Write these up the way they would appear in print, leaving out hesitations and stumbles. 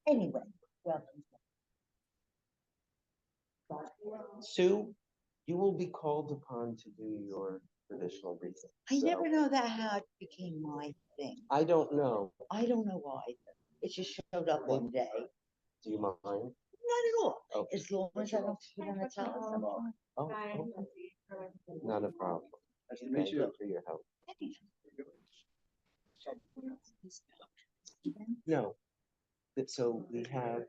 Anyway, welcome. Sue, you will be called upon to do your traditional wreath. I never know that how it became my thing. I don't know. I don't know why. It just showed up one day. Do you mind? Not at all. Oh. As long as I don't put on the telephone. Oh, okay. Not a problem. Thank you for your help. No. So we have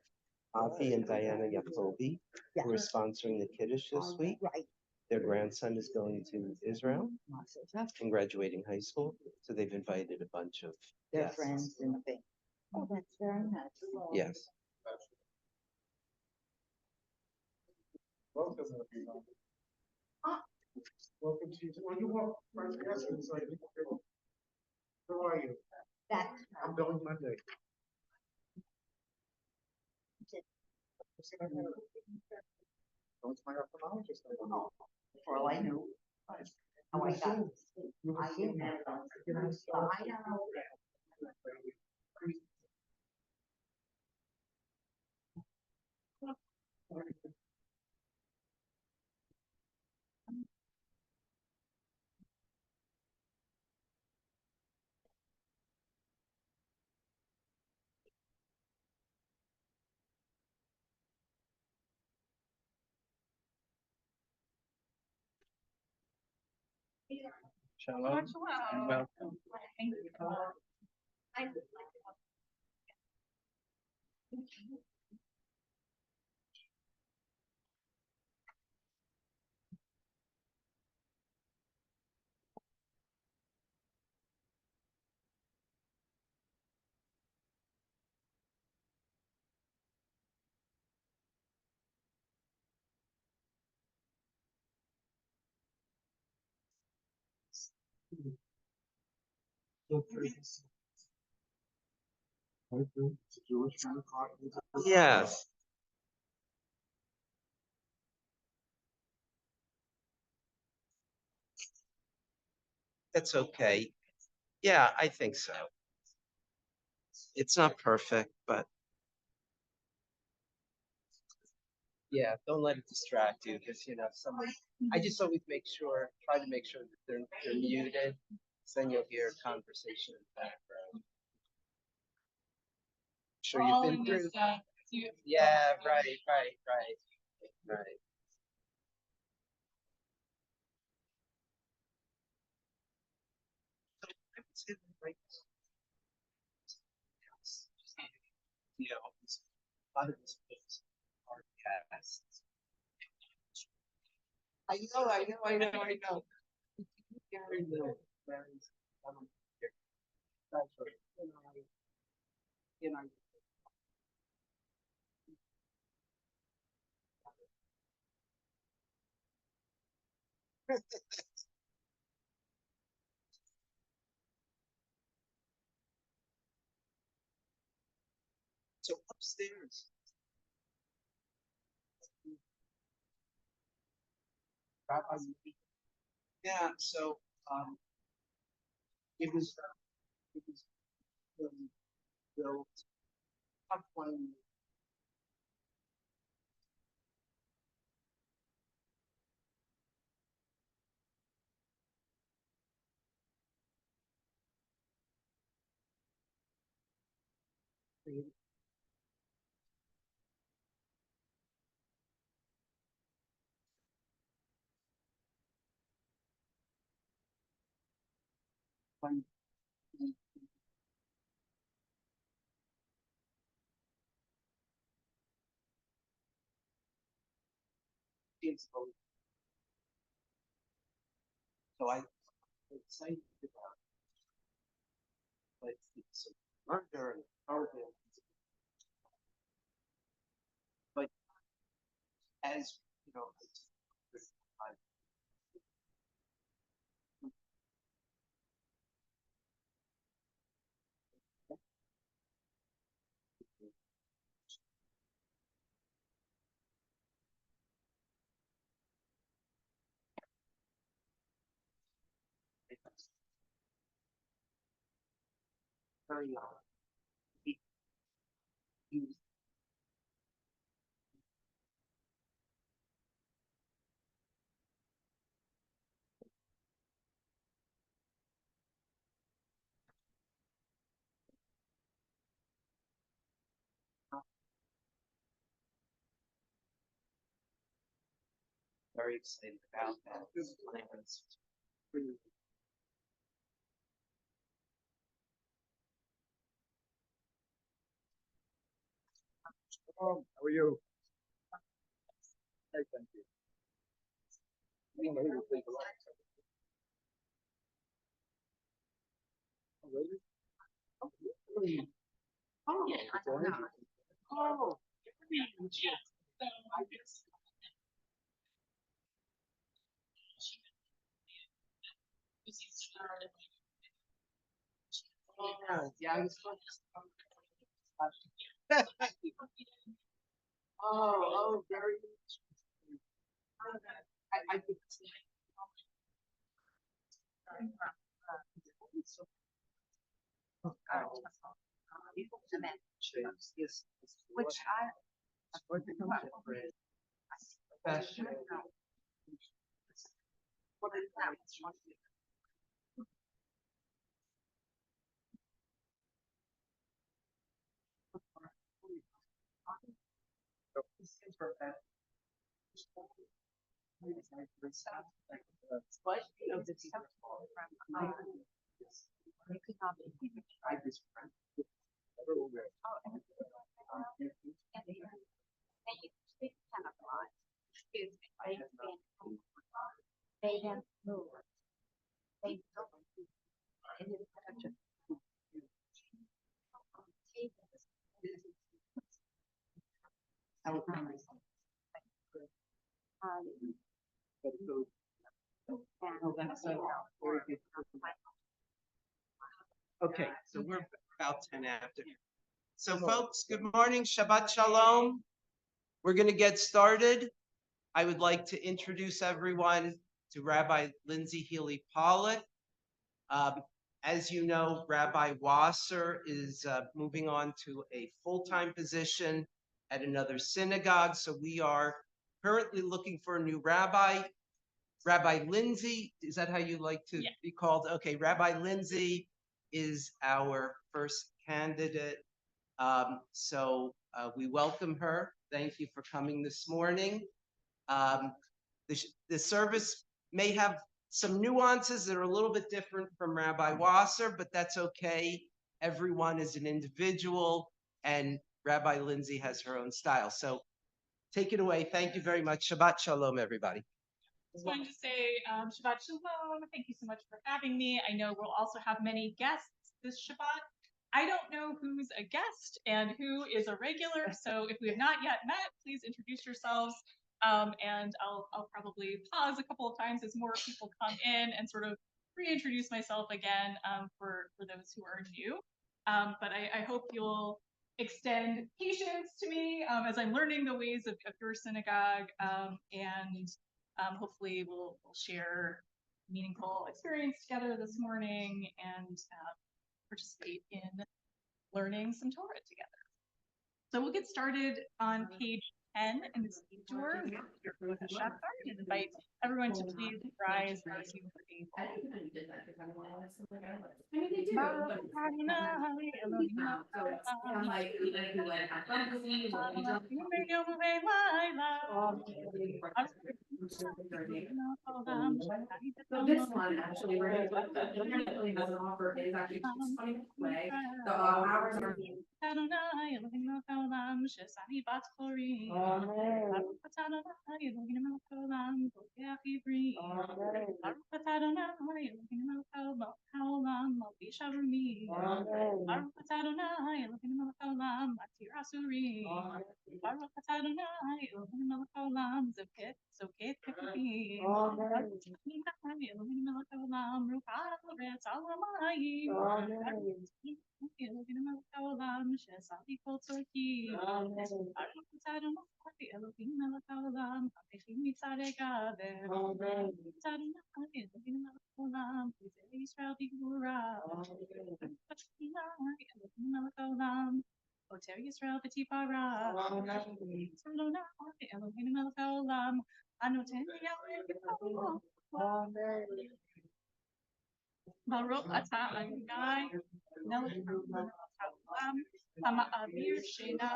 Avi and Diana Yacobi who are sponsoring the Kiddush this week. Right. Their grandson is going to Israel and graduating high school. So they've invited a bunch of their friends and things. Oh, that's very nice. Yes. Welcome, everyone. Welcome to you. Well, you walk right past me, so I think, how are you? I'm going Monday. Going to my ophthalmologist. For all I knew. How I got. Shalom and welcome. Yes. That's okay. Yeah, I think so. It's not perfect, but yeah, don't let it distract you because someone. I just always try to make sure that they're muted, so then you'll hear conversation in the background. Sure, you've been through. Yeah, right. So I would say that, like, a lot of these books are casts. I know. Gary Little, Mary's, you know, so upstairs. Yeah, so it was built up one. One. So I excited about, but it's a murder and horrible. But as you know, very he used very excited about that. How are you? Hey, thank you. You know who to take a look. Oh, really? Oh, really? Oh, it's all right. Oh, yeah, I was oh, very interesting. I think yes, Which I. what becomes different. Fashion. What is that? What? No, the stuff from, you could not be. I just And they speak kind of a lot. Excuse me. They didn't move. They don't. It is such a. Okay, so we're about 10 after. So folks, good morning, Shabbat Shalom. We're going to get started. I would like to introduce everyone to Rabbi Lindsey Healey-Pollack. As you know, Rabbi Wasser is moving on to a full-time position at another synagogue. So we are currently looking for a new rabbi. Rabbi Lindsey, is that how you like to be called? Okay, Rabbi Lindsey is our first candidate. So we welcome her. Thank you for coming this morning. The service may have some nuances that are a little bit different from Rabbi Wasser, but that's okay. Everyone is an individual, and Rabbi Lindsey has her own style. So take it away. Thank you very much. Shabbat Shalom, everybody. Just wanted to say Shabbat Shalom. Thank you so much for having me. I know we'll also have many guests this Shabbat. I don't know who's a guest and who is a regular, so if we have not yet met, please introduce yourselves. And I'll probably pause a couple of times as more people come in and sort of reintroduce myself again for those who are new. But I hope you'll extend patience to me as I'm learning the ways of your synagogue, and hopefully we'll share meaningful experience together this morning and participate in learning some Torah together. So we'll get started on page 10 in the Siddur with your Shabbat, and invite everyone to please rise as you are able. I mean, they do. But I'm like, so this one actually, we're definitely has an offer. It's actually just 20 minutes away. The hours are. Adonai, Elohim haolam, shesani bat chorim. Baruch atah Adonai, Elohim haolam, pokech ivrim. Baruch atah Adonai, Elohim haolam, malbish harumim. Baruch atah Adonai, Elohim haolam, matir asurim. Baruch atah Adonai, Elohim haolam, zokeh ketubim. Baruch atah Adonai, Elohim haolam, ruach haaretz al hamayim. Elohim haolam, shesati kol tzorki. Baruch atah Adonai, Elohim haolam, ha'echim mitzadei gaver. Baruch atah Adonai, Elohim haolam, b'zeh Yisrael b'gvura. Baruch atah Adonai, Elohim haolam, oter Yisrael b'tipara. Baruch atah Adonai, Elohim haolam, anoten yael. Baruch atah Adonai, Elohim haolam, hama'avir sheina.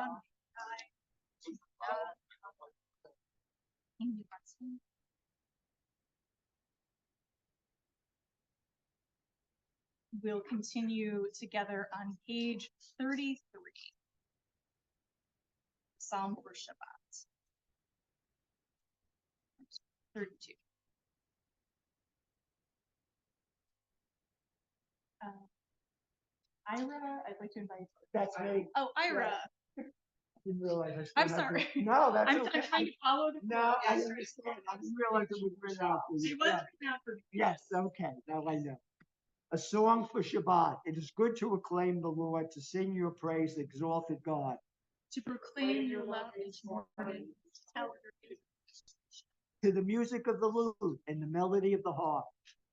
We'll continue together on page 33. Psalm for Shabbat. 32. Ira, I'd like to invite. That's me. Oh, Ira. Didn't realize I still I'm had sorry. to- No, that's I'm okay. trying to follow the. No, I understand. I didn't realize it was written out for She you. was Yeah. written out for me. Yes, okay, now I know. A song for Shabbat. It is good to acclaim the Lord, to sing your praise, exalted God. To proclaim your love each morning. Tell your To the music of the lute and the melody of the harp.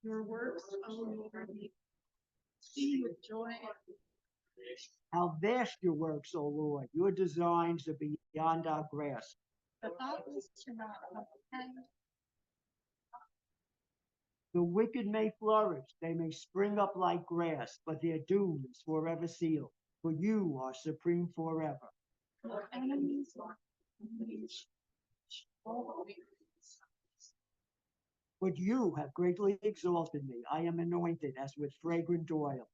Your works, O Lord, sing with joy. How vast your works, O Lord. Your designs are beyond our grasp. The thoughtless cannot comprehend. The wicked may flourish, they may spring up like grass, but their doom is forever sealed. For you are supreme forever. Your enemies are always. But you have greatly exalted me. I am anointed as with fragrant oil.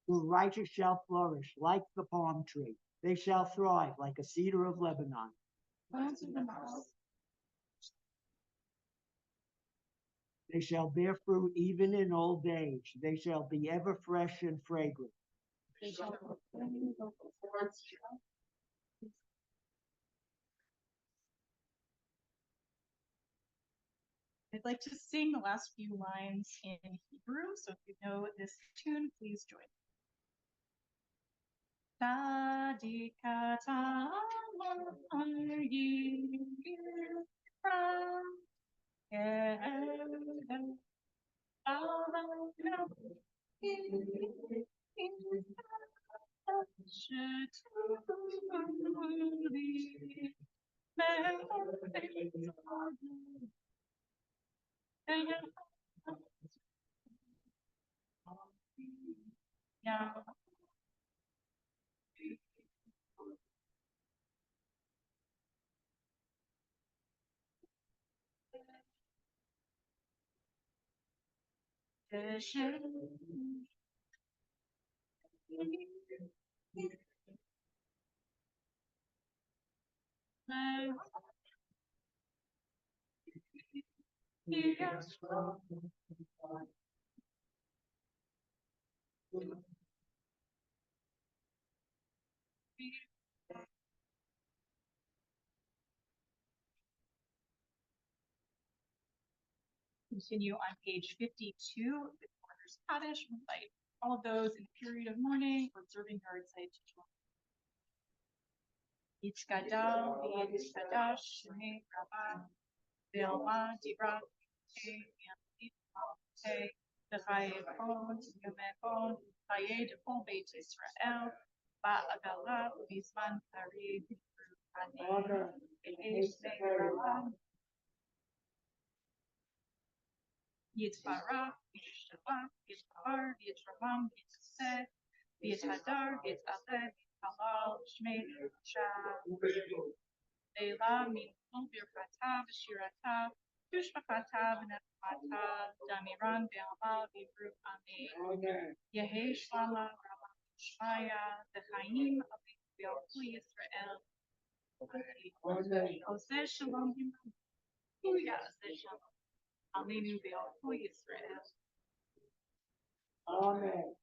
The righteous shall flourish like the palm tree. They shall thrive like a cedar of Lebanon. Bones of the mouth. They shall bear fruit even in old age. They shall be ever fresh and fragrant. They shall proclaim the Lord's truth. I'd like to sing the last few lines in Hebrew, so if you know this tune, please join. Yeah. Continue on page 52 with Corners Kaddish. Invite all of those in the period of mourning or observing yard site to join. Yitzgadal, Yitzgadash, Shmei Rabban, Vilma, Dibra, Te, Techayevon, Yomevon, Chaye de Kol Beit Israel, Ba'agala, Bizman Karib, Ani, Shmei Rabban, Yitzbarach, Yishtabach, Yitzbar, Yitzramam, Yitzseh, Yitzhadar, Yitzaleh, Yitzhalal, Shmei, Shah, Leila, Minul, Birkatav, Shiratav, Tushbachatav, Nefatav, Damiran, Be'amal, Vibru, Amen. Yehi Shlama, Rabban, Shmaya, the Chaim, Avik, Be'alku, Yisrael, Oseh Shalom, Hallelujah, Oseh Shalom. Alinu Be'alku Yisrael. Amen.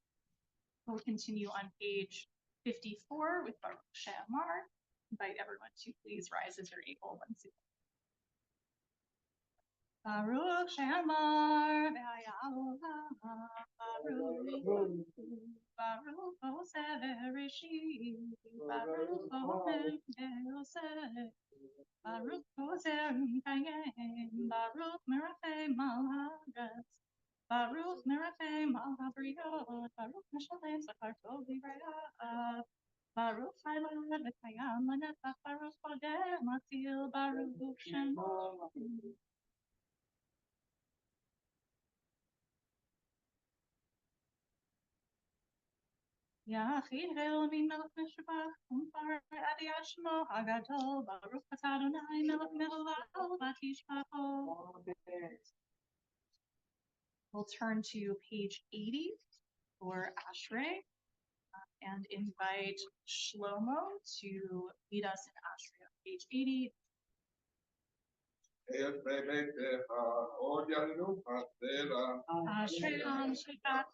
We'll continue on page 54 with Baruch She'amar. Invite everyone to please rise as you're able once again. Baruch She'amar Baruch Baruch Oseh Bereshit Baruch Omer Be'oseh Baruch Oseh Kayem Baruch Merafeh Malhagas Baruch Merafeh Malhabriot Baruch Meshalem Sachar Tov Livraya Baruch Chayla Lekayam Lanetach Baruch Chodeh Matil Baruch Shemo. יחיד אלוהים מלך משבח, ומפאר עדי שמו הגדול, ברוך אתה אדוני מלך מלך ותשבחו. We'll turn to page 80 for Ashrei and invite Shlomo to lead us in Ashrei on page 80. Ashrei on Shabbat.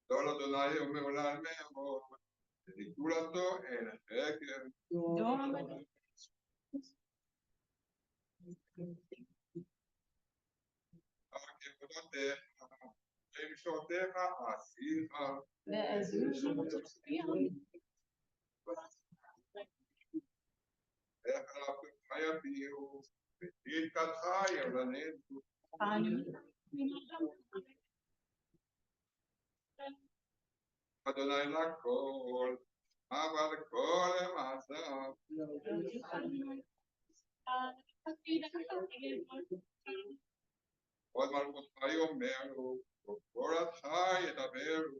Solo Adonai אומר לעמנו, ותגדולתו אל החקר. כבודתך, ומשורתך עשיך. איך עליו חייביהו, ותלכתך יבלננו. אדוני לכל, אבל כל מעשיו. עוד מלכותך יאמרו, וגבורתך ידברו.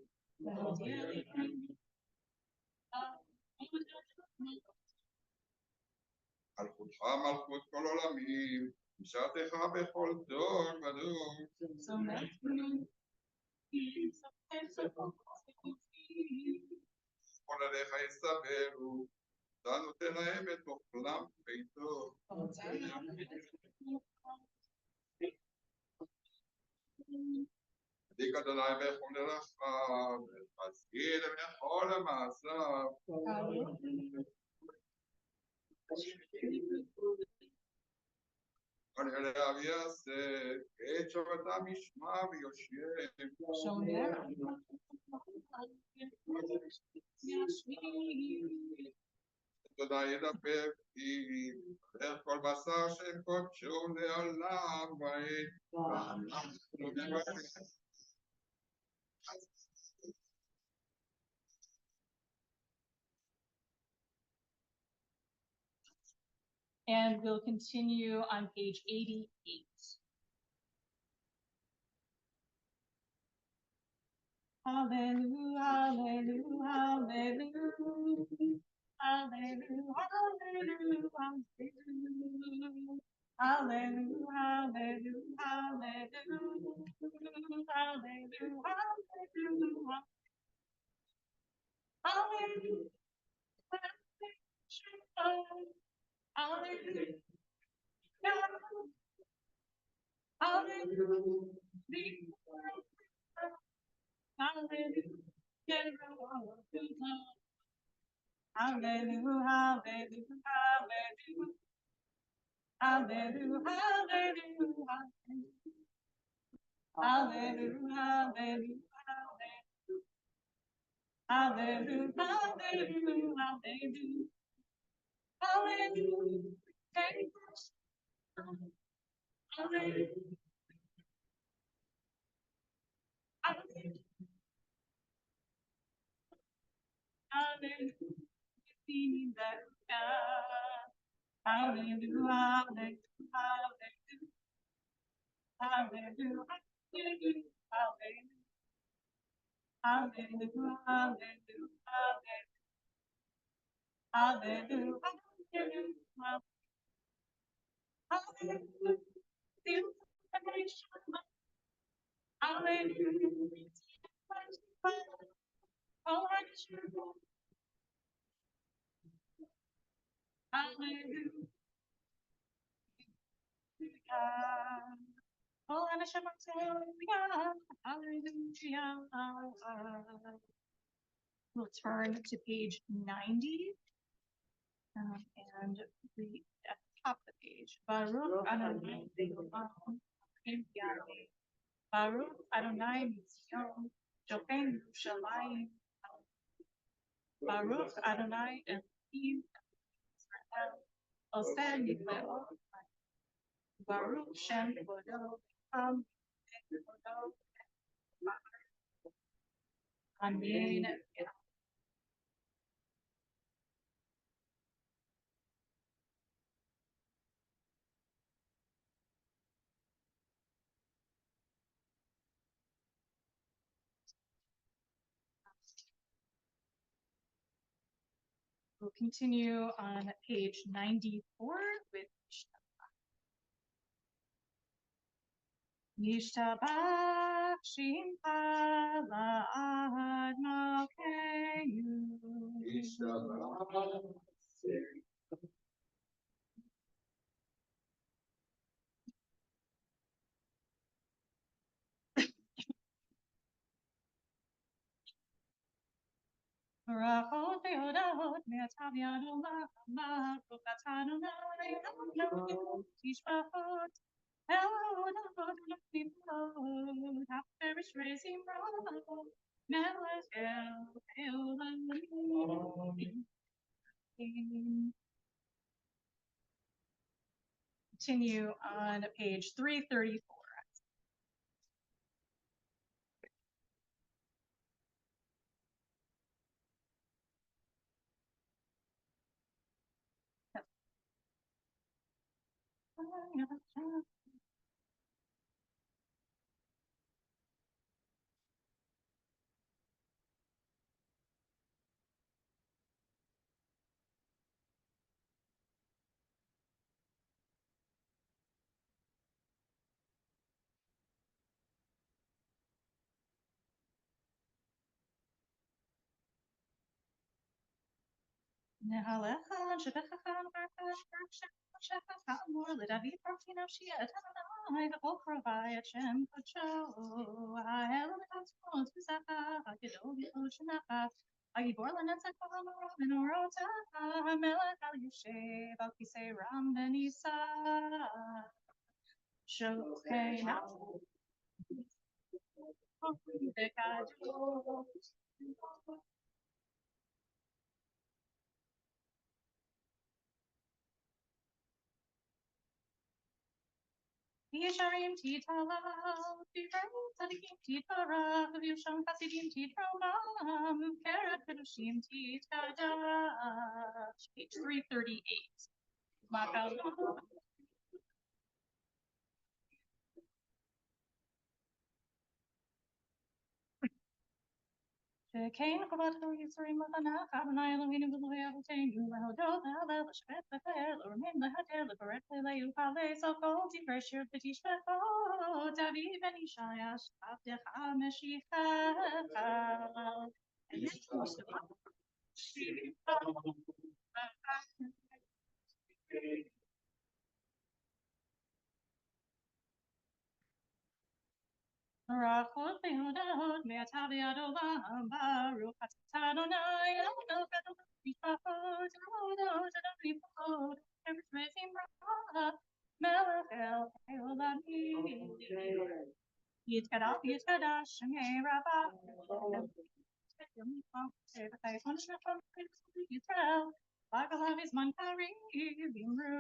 מלכותך מלכות כל עולמים, משרתך בכל דור ודור. כל עליך יסברו, אתה נותן להם את אוכלם ביתו. צדיק אדוני בכל דרכיו, וחסד בכל מעשיו. כל אליו יעשה, את שבתם ישמע ויושב. אדוני ידבר כי דרך כל בשר שם קודשו לעולם ועד. And we'll continue on page 88. Hallelujah, hallelujah, hallelujah. Hallelujah, hallelujah, hallelujah. Hallelujah, hallelujah, hallelujah. Hallelujah, hallelujah. Hallelujah. Hallelujah. We'll turn to page 90 and read at the top of the page. Baruch Adonai Baruch Adonai Mitzion, Jochen Yerushalayim. Baruch Adonai Elohim Israel, Oseh Nivleot. Baruch Shem Kvodo, Amen. We'll continue on page 94 with Yishtabach Shimcha La'ad Malkeinu. Barachot ve'odot me'atav yadollah baruch atah Adonai Eloheinu tishbachot elodot l'chivot ha'perish reizim rov melech el elolim. Continue on page 334. Nehalechan shebechachan v'chashachach amor l'David parti nafshi et Adonai v'kol krovai et Shem kodsho ha'el v'tatzmos v'zachar ha'gedol v'chol shenacha ha'gibor l'netzach v'hamor v'norota ha'melech al yoshev al kisei ram v'nisa shokei nafshi v'kadol. Yesharim titala, Tiferet tzadikim titara, V'yusham chasidim titramam, Keret kedushim titadash. Page 338. Makal. Shekein chavato yisrim l'chanach, Adonai Eloheinu v'lo yavoteinu, V'hodot ha'alel l'shabbat l'fer, L'ormin l'hater l'baret l'yuchalei, Sokol tifresher v'tishbechot, Aviv ben Ishaya, Shavtecha meshichecha. Barachot ve'hodot me'atav yadollam baruch atah Adonai Eloheinu v'chol elodot adonai eretz reizim rava melech el elolim. Yitkadash shemei rabba Yisrael V'agalav izman karim v'imru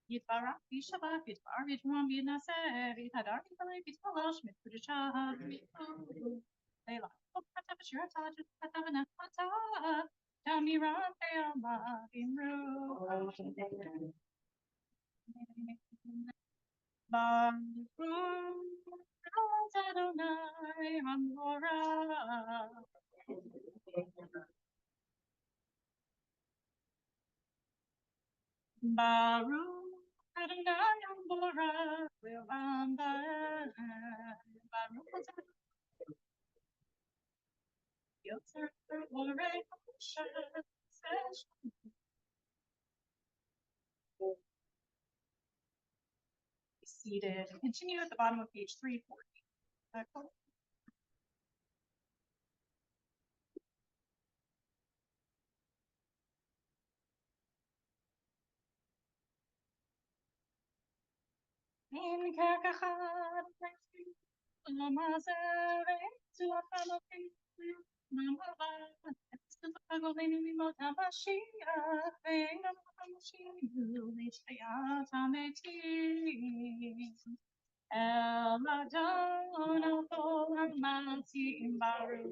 Yitbarach Yishabach Yitbar Yitram Yitnaser Yithadar Yitbalei Yitbalash Mitpudishah Leila Katav Shirata Katav Nefata Damiran Be'alma Imru Baruch Adonai Hamora Baruch Adonai Hamora Le'olam Baruch Yotzer Orei Hashem Seated. Continue at the bottom of page 340. In Kerkachad, Lamazere, to a family, Mamma, Pagolini Mimota Bashia, Venga Mashin, Ameti, Eladon, Amansi, Imbaru,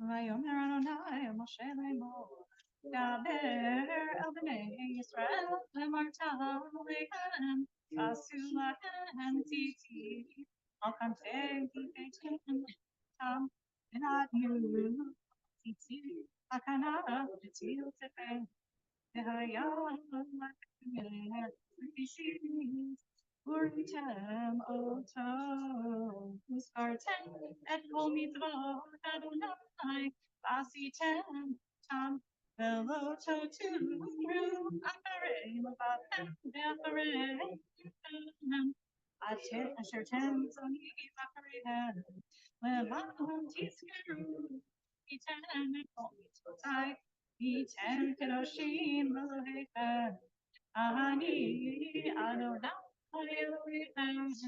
ויאמר אדוני אל משה לאמור, דבר אל בני ישראל לאמרתם להם, עשו להם ציצית על כנפי ביתיהם, תם ונתנו ציצית הכנה לציל צפן, והיה לכם ציצית וראיתם אותו, וזכרתם את כל מצוות אדוני ועשיתם אותם, ולא תותרו אחרי לבבכם ואחרי לבבכם, אשר אתם זונים אחריהם, למען תזכרו איתם את כל מצוותיי, הייתם קדושים אלוהיכם, אני אדוני אלוהיכם,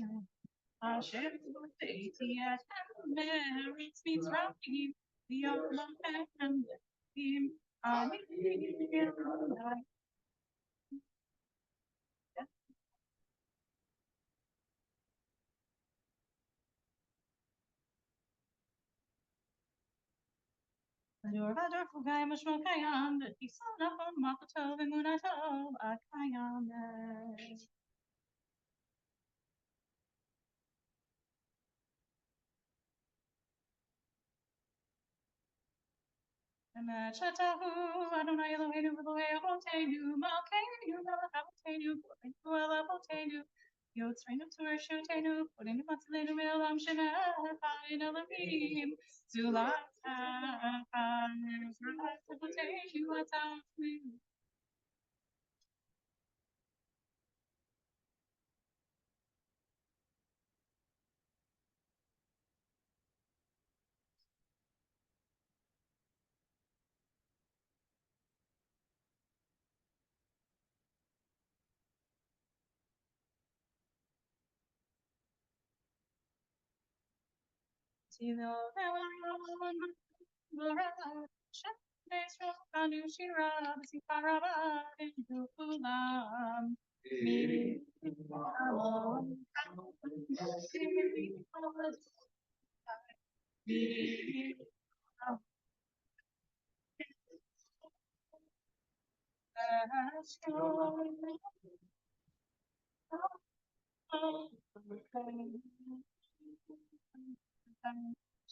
אשר הוצאתי אתכם מארץ מצרים, להיות לכם אלוהים, אני אלוהי. הדור והדור חוגי משמעו קיים, ותפיסה נכון מחתו ואמונתו הקיימת. ושתהו אדוני אלוהינו ואלוהי אבותינו מלכנו מלך אבותינו כהנו אל אבותינו יוצרנו ורשותנו כוננו מצילנו מעולם שאין אלוהים זולת עזרת אבותינו עצמנו.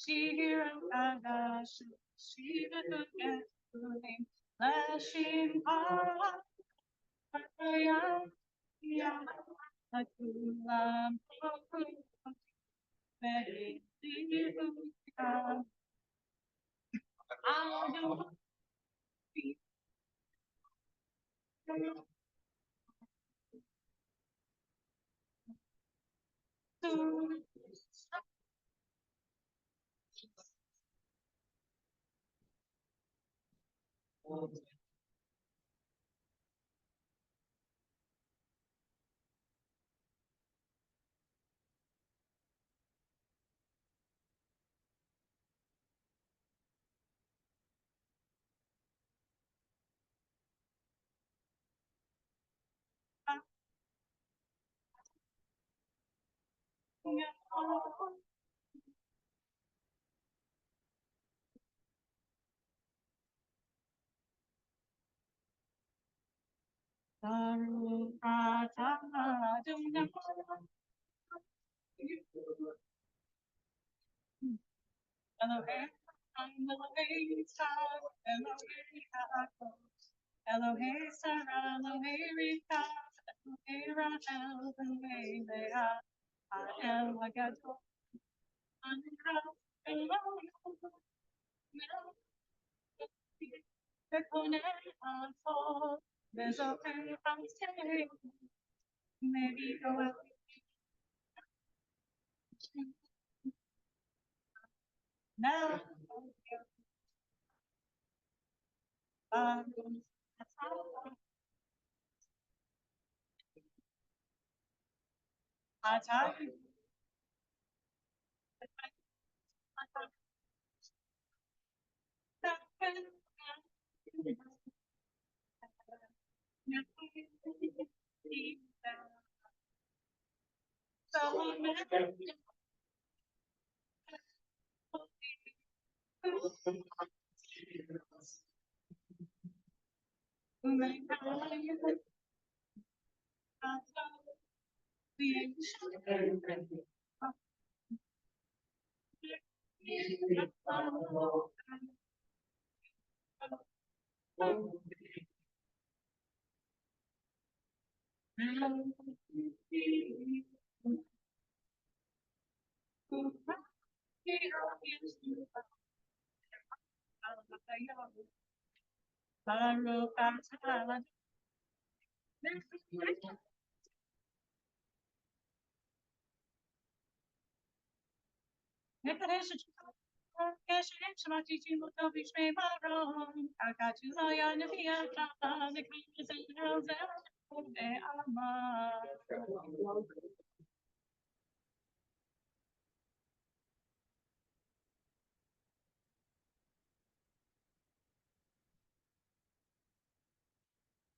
Shir Kadash, Shiva Duketulim, Lashim Hara, Patayam, Yam, Akulam, Okulam, Very Divuka, Adu, Daru Prata Dunam. Elohim, Elohim, Elohim, Elohim, Sarah, Elohim, Rika, Elohim, Rachel, Elohim, Leah, El Haggadah, there's a pain I'm staying. Maybe go out. Now, I tell you.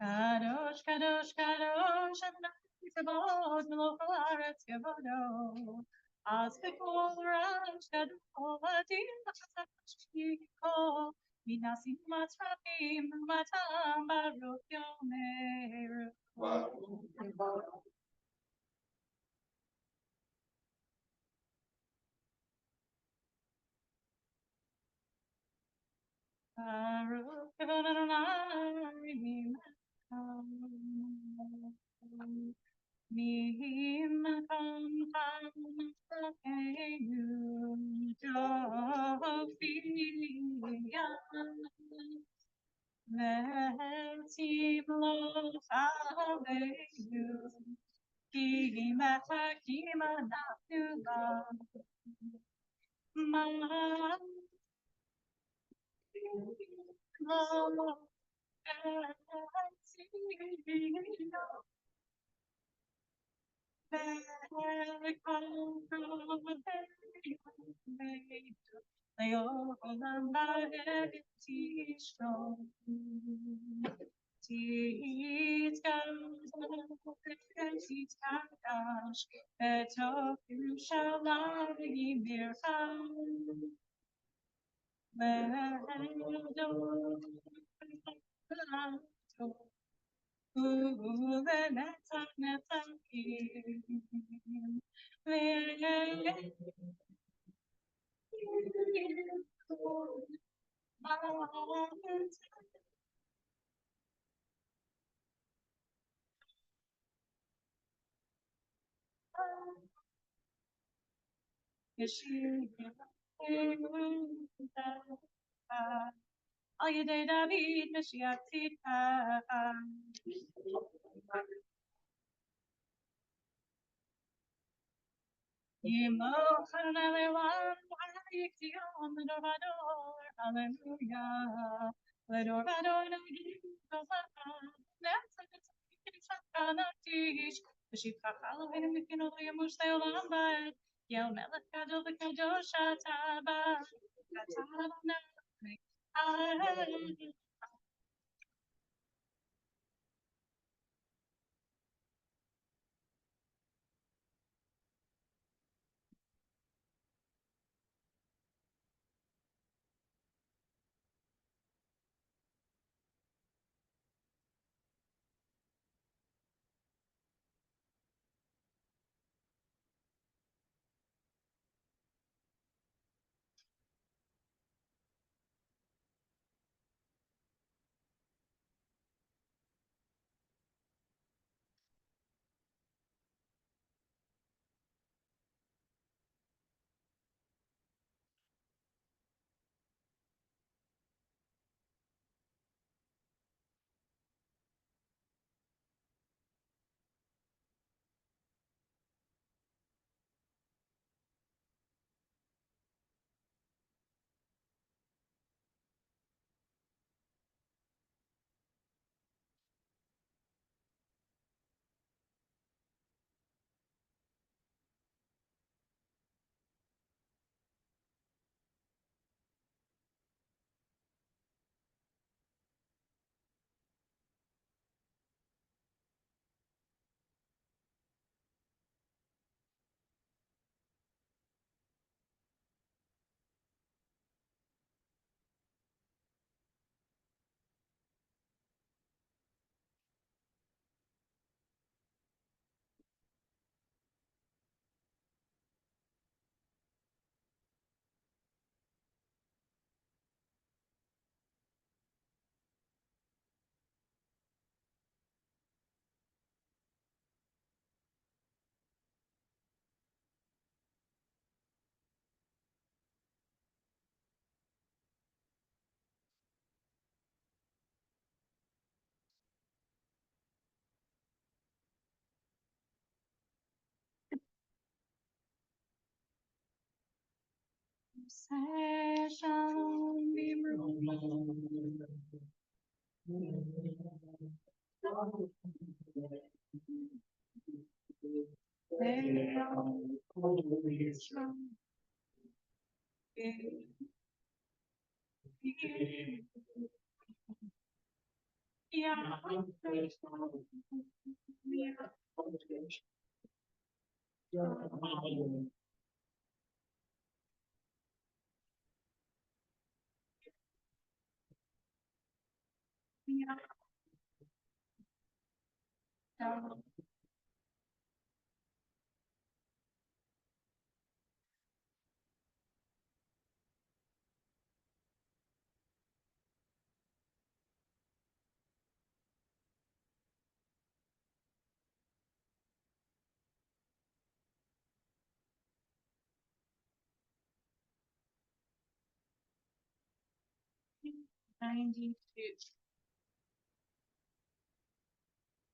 Kadosh, kadosh, kadosh, Adonai Tzevaot, Melech haaretz kevodo. Az b'kol rosh gadol, adir b'chazash yikol, minasim matzrafim, matam baruch yomeru. Baruch kevod Adonai, mimacham. Mimacham chalakeinu, Jofiyan. Metzim lo chaleinu, Ki mechakim anachnu ba. Al Yedei David Mashiach Tzidkach. Yimochan Elewan Vayikzion Ledor Vador. Hallelujah. Ledor Vador Nagim Kozaka. Netzach Tish. V'shivchach Elohim Mikino Yamush Leolam Ba'ed. Yel Melech Gadol V'Kadosh Ataba. Ataba. Say shalom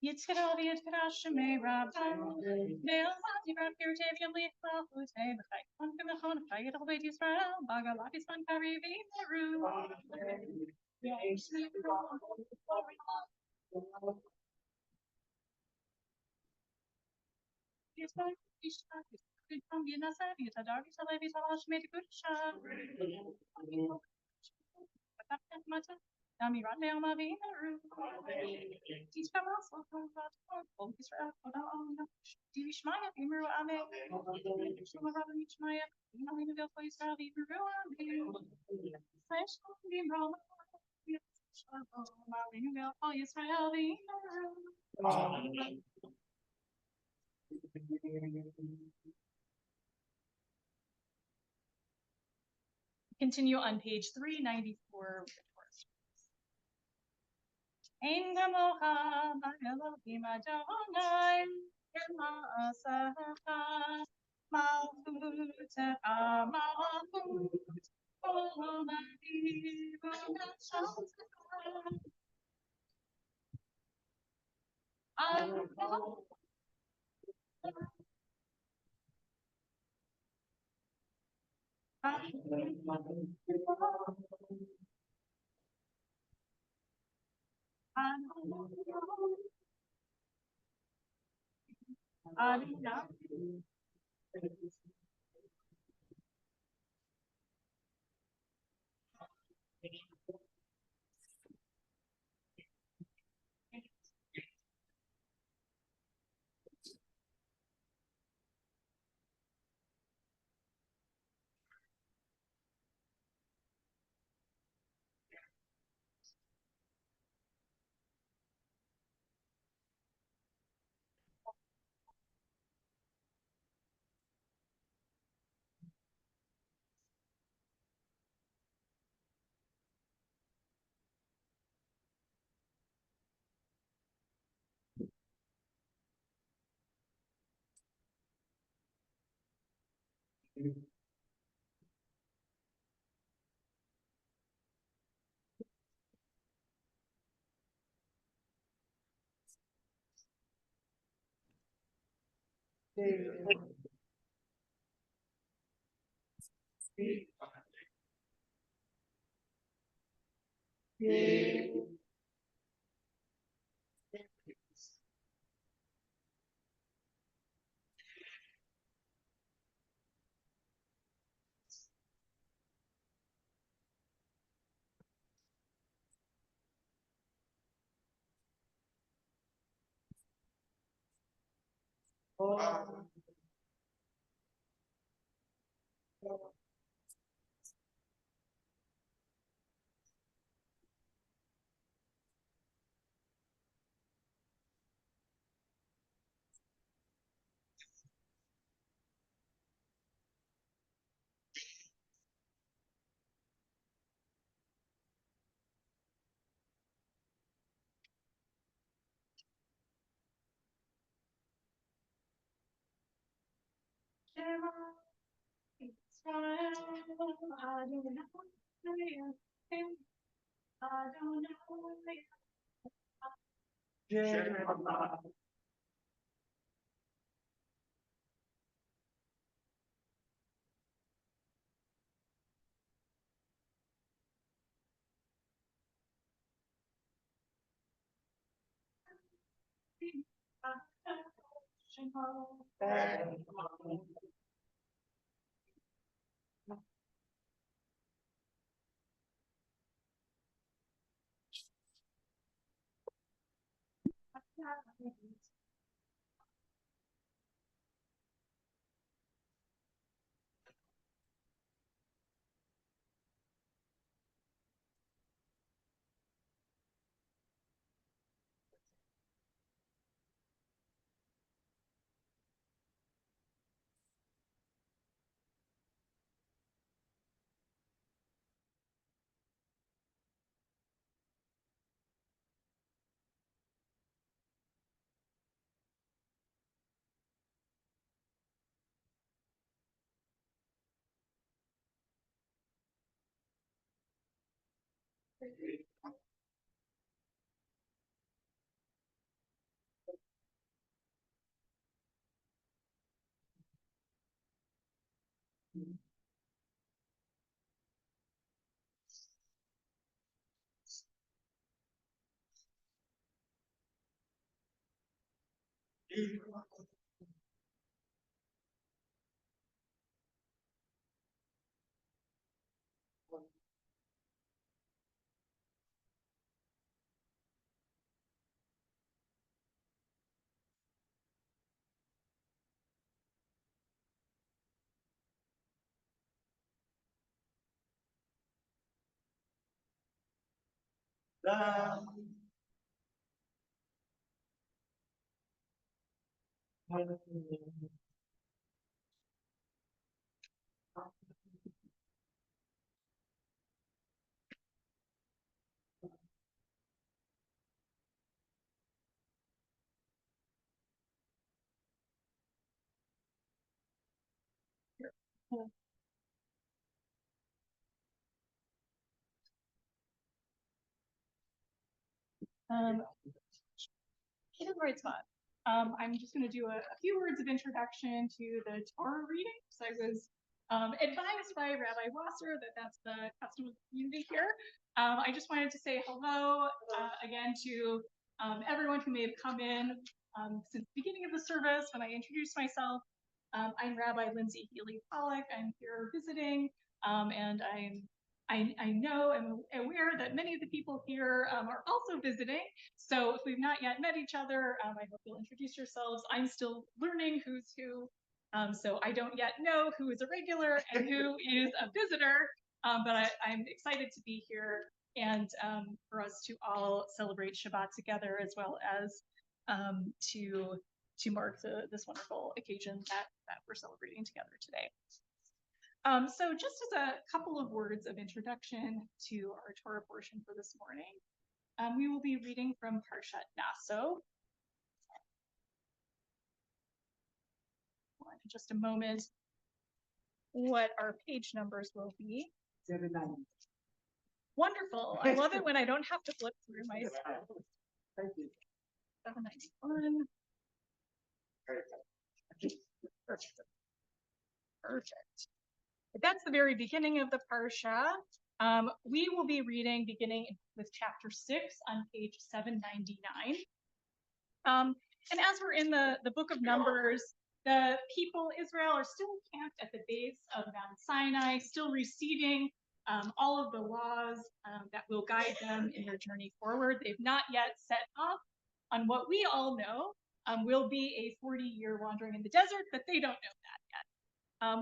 Yitzhak Yitzhak Shemay Rabban Dale Mati Rab Kirtavian Leaf Mahute B'chai Kon Kimachon Chayet Al Beit Yisrael Bagalati Span Karivi Meru Yisrael Yishak Yisrael From Yinasa Yitadar Yisrael Yisrael Shemay Gudisha Mata Dami Rande Amavi Meru Teach Kamas Lachon Israel Divi Shmaya Bimeru Ame Shema Rabbi Shmaya Yinalim Vil Israel Bimeru Ame Slash Bimro Shalom Vil Israel Bimeru Continue on page 394 with the chorus. Ein Gamoha Elohim Adonai Asaka Malchut Malchut In the right spot. I'm just going to do a few words of introduction to the Torah readings. I was advised by Rabbi Wasser that that's the custom of the community here. I just wanted to say hello again to everyone who may have come in since the beginning of the service when I introduced myself. I'm Rabbi Lindsey Healey-Pollack. I'm here visiting, and I know and aware that many of the people here are also visiting. So if we've not yet met each other, I hope you'll introduce yourselves. I'm still learning who's who. So I don't yet know who is a regular and who is a visitor, but I'm excited to be here and for us to all celebrate Shabbat together, as well as to mark this wonderful occasion that we're celebrating together today. So just as a couple of words of introduction to our Torah portion for this morning, we will be reading from Parshat Naso. In just a moment, what our page numbers will be. 790. Wonderful. I love it when I don't have to flip through my stuff. Thank you. 791. Perfect. That's the very beginning of the Parsha. We will be reading beginning with chapter 6 on page 799. And as we're in the book of Numbers, the people Israel are still camped at the base of Mount Sinai, still receiving all of the laws that will guide them in their journey forward. They've not yet set off on what we all know will be a 40-year wandering in the desert, but they don't know that yet.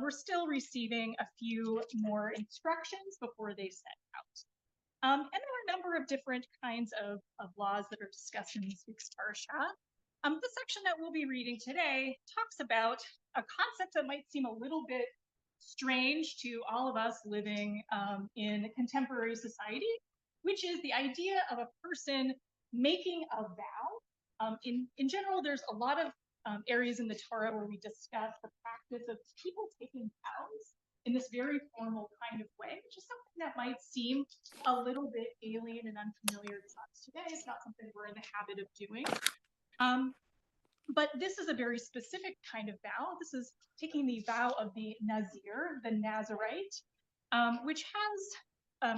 We're still receiving a few more instructions before they set out. And there are a number of different kinds of laws that are discussed in this week's Parsha. The section that we'll be reading today talks about a concept that might seem a little bit strange to all of us living in contemporary society, which is the idea of a person making a vow. In general, there's a lot of areas in the Torah where we discuss the practice of people taking vows in this very formal kind of way, which is something that might seem a little bit alien and unfamiliar to us today. It's not something we're in the habit of doing. But this is a very specific kind of vow. This is taking the vow of the Nazir, the Nazarite, which has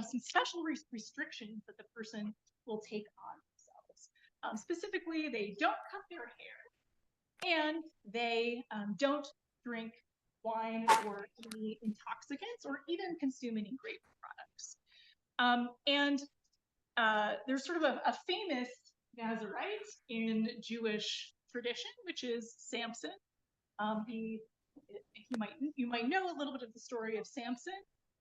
some special restrictions that the person will take on themselves. Specifically, they don't cut their hair, and they don't drink wine or any intoxicants, or even consume any grape products. There's sort of a famous Nazirite in Jewish tradition, which is Samson. You might know a little bit of the story of Samson.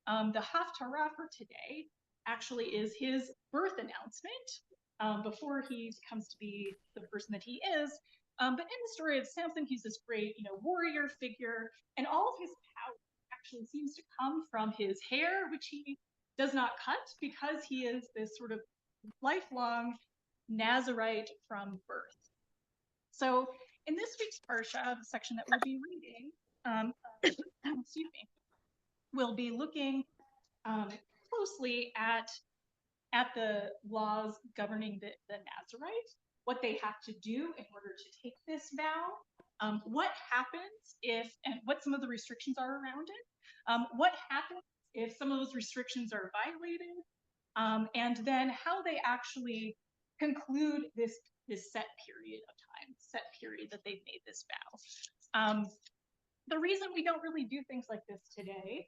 The Haftarah for today actually is his birth announcement before he comes to be the person that he is. But in the story of Samson, he's this great, warrior figure, and all of his power actually seems to come from his hair, which he does not cut because he is this sort of lifelong Nazirite from birth. So in this week's Parsha, the section that we'll be reading, excuse me, we'll be looking closely at the laws governing the Nazirite, what they have to do in order to take this vow, what happens if, and what some of the restrictions are around it, what happens if some of those restrictions are violated, and then how they actually conclude this set period of time, set period that they've made this vow. The reason we don't really do things like this today,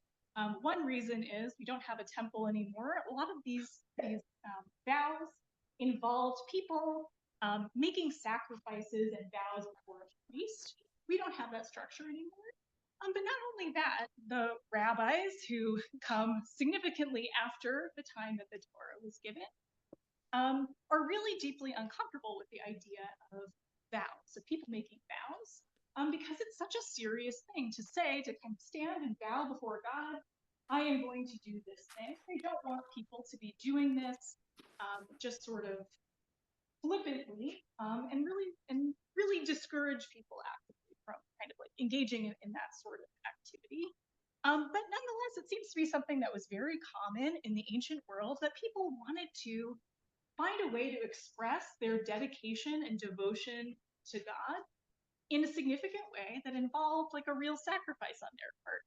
one reason is we don't have a temple anymore. A lot of these vows involved people making sacrifices and vows before a priest. We don't have that structure anymore. But not only that, the rabbis who come significantly after the time that the Torah was given are really deeply uncomfortable with the idea of vows, of people making vows, because it's such a serious thing to say, to kind of stand and vow before God, I am going to do this thing. They don't want people to be doing this just sort of flippantly, and really discourage people actively from kind of like engaging in that sort of activity. But nonetheless, it seems to be something that was very common in the ancient world, that people wanted to find a way to express their dedication and devotion to God in a significant way that involved like a real sacrifice on their part.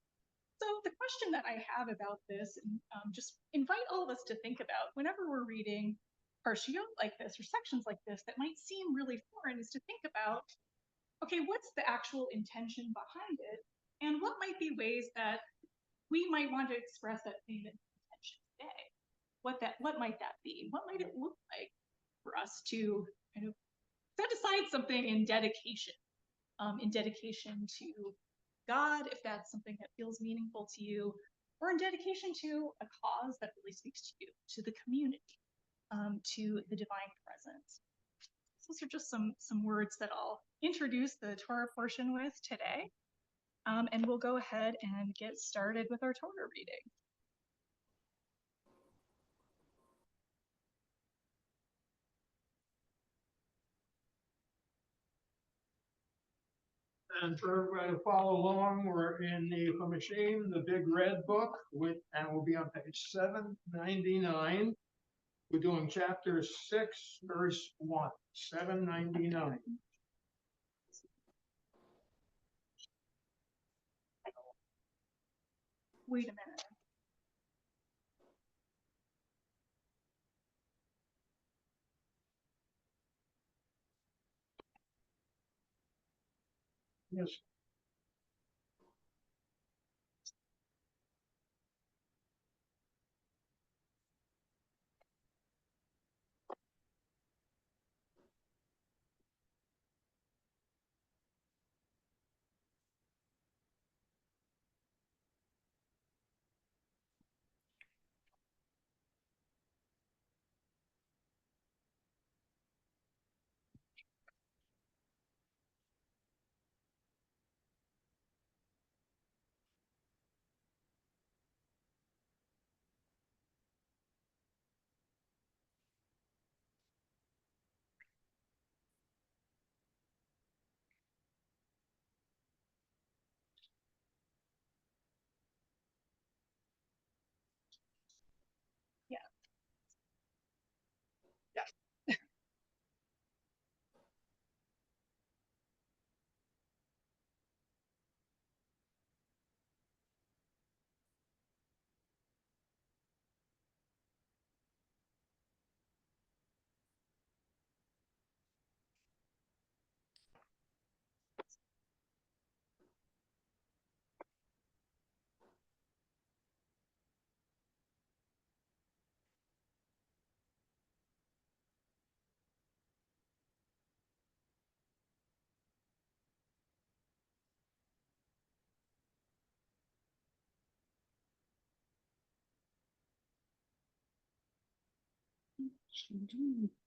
So the question that I have about this, and just invite all of us to think about whenever we're reading parshiyot like this or sections like this that might seem really foreign, is to think about, okay, what's the actual intention behind it? And what might be ways that we might want to express that same intention today? What might that be? What might it look like for us to kind of set aside something in dedication to God, if that's something that feels meaningful to you, or in dedication to a cause that really speaks to you, to the community, to the divine presence. Those are just some words that I'll introduce the Torah portion with today. And we'll go ahead and get started with our Torah reading. And for everybody to follow along, we're in the Chumashim, the big red book, and we'll be on page 799. We're doing chapter 6, verse 1, 799. Wait a minute. Yes.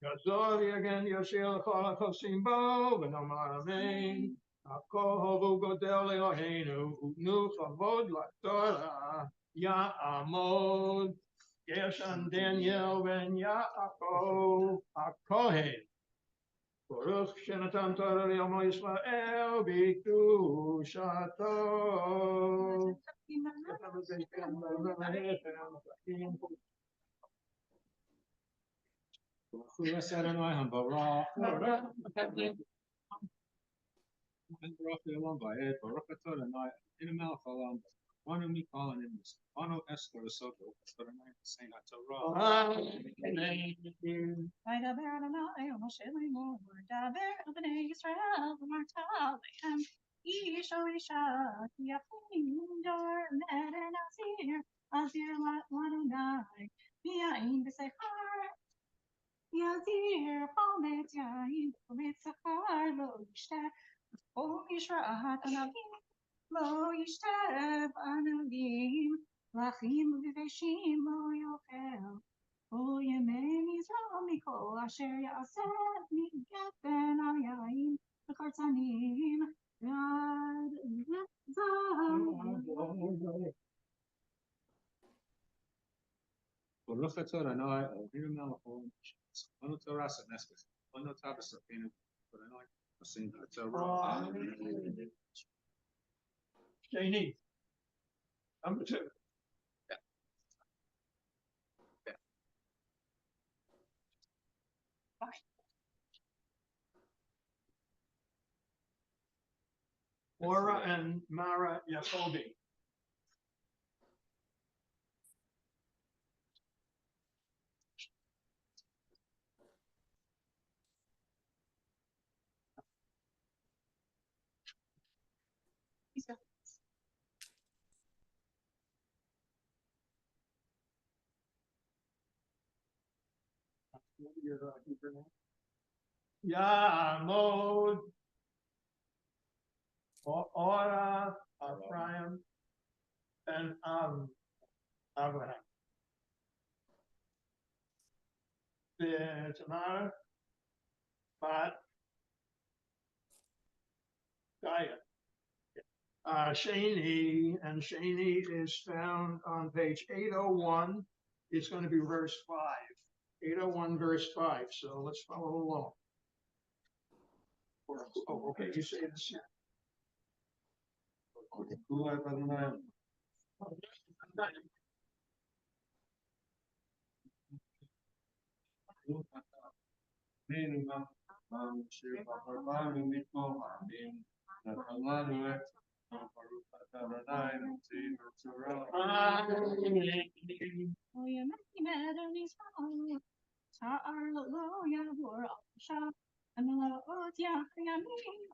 Gazoli again, Yoshel, Chosim Bo, Venomar Amen. Akohovu Godel Eloheinu, Ugnu Chavod LaTorah, Ya'amod, Geshan Daniel Ben Yaakov, Akohen. Baruch Shenatan Torah L'Yomo Yisrael, B'Kedushato. וידבר אדוני אל משה לאמור, דבר אל בני ישראל ואמרת להם, איש או אישה כי יפים דור נדר נזיר לאדוני, מיין בשכר, יזיר חומץ יין חומץ שכר לא ישתה, או ישרת ענבים לא ישתה בענבים, לחים ובשים לא יאכל. כל ימי מזרע מכל אשר יעשה מגפן על יין וקרצנים ועד זב. Baruch atah Adonai Eloheinu melech haolam Ono Torah sanesves Ono Tavis Sapinu Adonai Asin Torah. Shani. Number 2. Ora and Mara Yacobi. Ya'amod, Ora, Ephraim, and Abraham. The Tamar, Bat, Gaia. Shani, and Shani is found on page 801. It's going to be verse 5. 801 verse 5. So let's follow along. Oh, okay, you say this.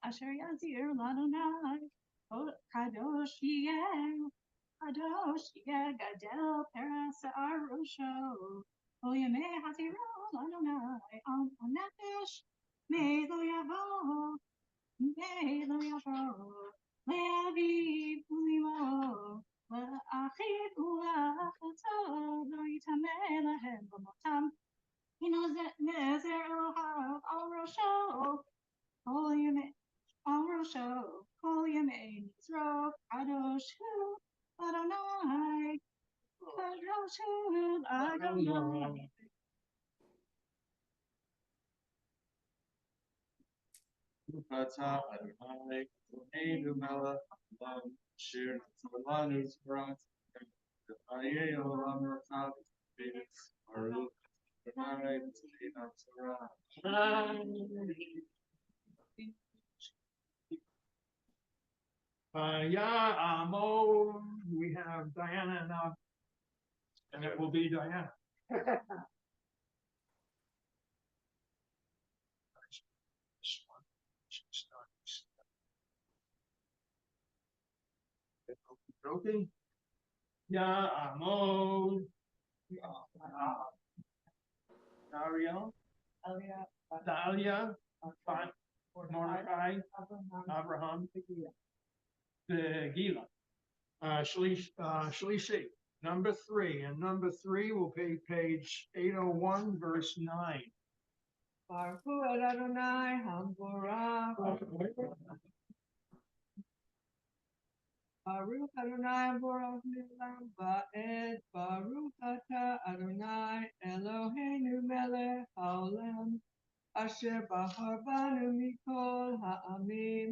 אשר יזיר לאדוני, קדוש יהיה, קדוש יהיה גדל פרס על ראשו, כל ימי הזירו לאדוני, על נפש, מי לא יבוא, מי לא יבוא, לאביו ולאמו, לאחיו ולאחותו, לא יטמא להם במותם, הנה נזר אלוהיו על ראשו, כל ימי, על ראשו, כל ימי נזרו, קדוש הוא אדוני, קדוש הוא אדוני. Atah Adonai Eloheinu melech haolam Asher Tzolanu Zrat Ayei Olam Rachav Baruch Adonai Tzolinu Torah. Ya'amod, we have Diana now, and it will be Diana. Okay. Ya'amod. Ariel. Dalia. Mordecai. Abraham. The Gila. Shlishi. number 3, and number 3 will be page 801, verse 9. Baruch hu et Adonai Hamborach. Baruch Adonai Hamborach Milam Ba'ed. Baruch Ata Adonai Eloheinu Melech Haolam. Asher Bahar Banu Mikol Ha'amim.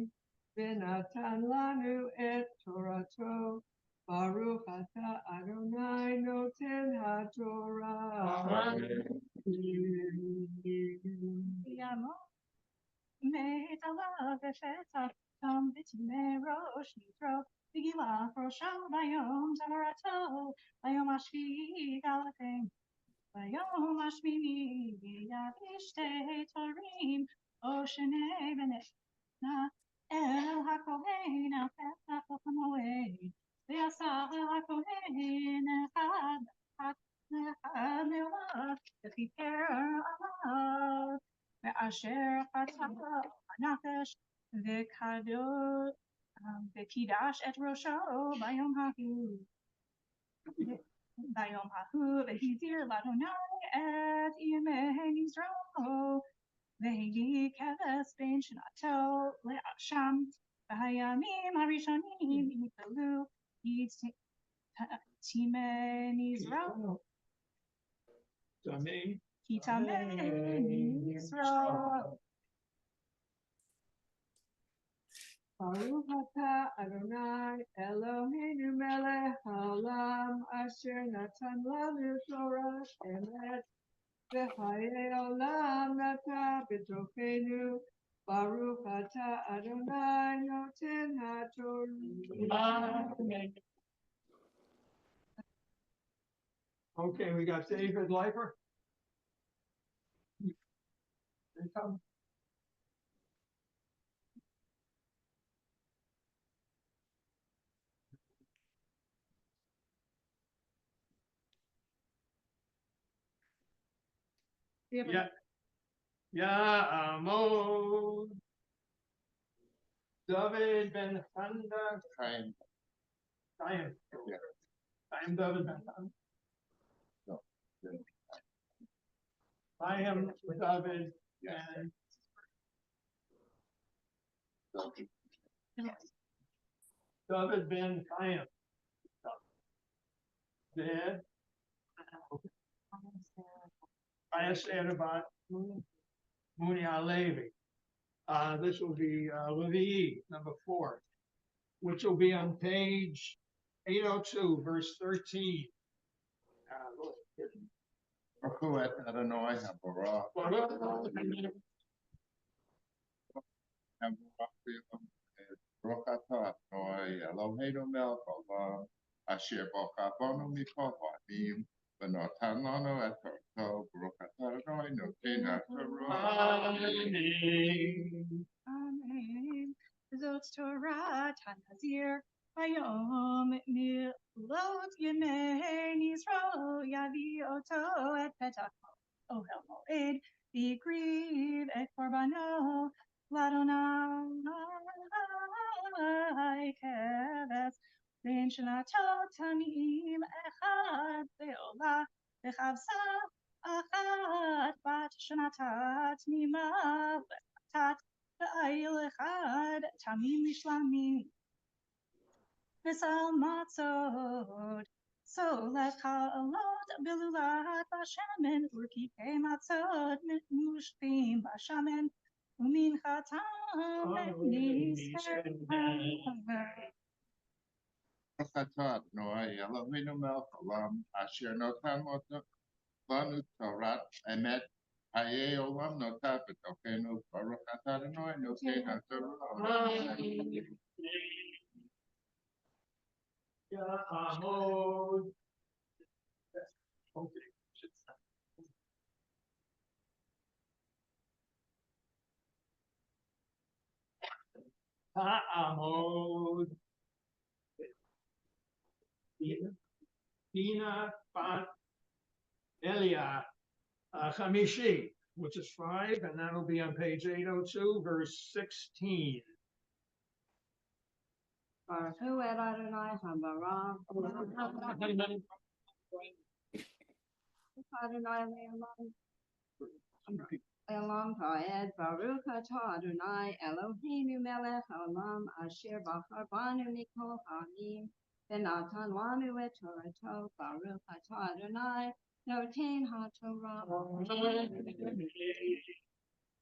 V'natan Lanu et Torato. Baruch Ata Adonai Noten HaTorah. Yamo, Meitala Vefeta, Tom Bitme Rosh Nitro, Vigila Rosho, Bayom Tamarato, Bayom Ashvi Galatim, Bayom Ashmini, Yavishte Torim, Oshene Benetna, El Hakohen, El Petach Ochamoe, Veasah El Hakohen, Echad, Echad Meolah, V'chiper Alav, Ve'asher Chata Nakash, Ve'kado, Ve'kidash et Rosho, Bayom Hahu, Bayom Hahu, Ve'hizir Ladonai et Yemei Yisro, Ve'hili Keves Ben Shanato, Le'asham, Ve'hayamim Harishonim, Yikalu, Time Yisro, Tamim. Kitame Yisro. Baruch Ata Adonai Eloheinu Melech Haolam Asher Natan Lanu Torah Emet V'chayei Olam Nata B'tochenu Baruch Ata Adonai Noten HaTorah. Okay, we got David Leiper. Here he comes. Yeah. Ya'amod. David Ben Handa. Chaim. Chaim David Ben Handa. Chaim David and David Ben Chaim. Dad. I said about Muni Alevi. This will be Levi, number 4, which will be on page 802, verse 13. Baruch et Adonai Habarach. Habarach Baruch atah Adonai Eloheinu melech haolam asher bochavonu mikol ha'amim v'natan lanu et torato Baruch atah Adonai noten HaTorah. Amen. Zot Torah Tanazir, Bayom Milot Yemen Yisro, Yavi Oto et Petach Ohel Moed, Vigriv et Korbano, Ladonai Keves, Ben Shanato Tamim Echad Beolah, Bechavsa Achat Bat Shanatat Nima Tat Ba'il Echad Tamim Mishlamim V'sal Matzot Solet Chalot Bilulat Bashamen Urkikei Matzot Mushpim Bashamen Umin Chatam Nisfer Baruch atah Adonai Eloheinu melech haolam asher notan lanu Torah emet hayei olam notat b'tochenu Baruch atah Adonai noten HaTorah. Ya'amod. Okay. Ta'amod. Dina Bat Elia Chamishi, which is 5, and that'll be on page 802, verse 16. Baruch hu et Adonai Habarach. Adonai Elam Ha'ed Baruch Atah Adonai Eloheinu Melech Haolam Asher Bachar Banu Mikol Ha'amim V'natan Lanu Et Torato Baruch Atah Adonai Noten HaTorah.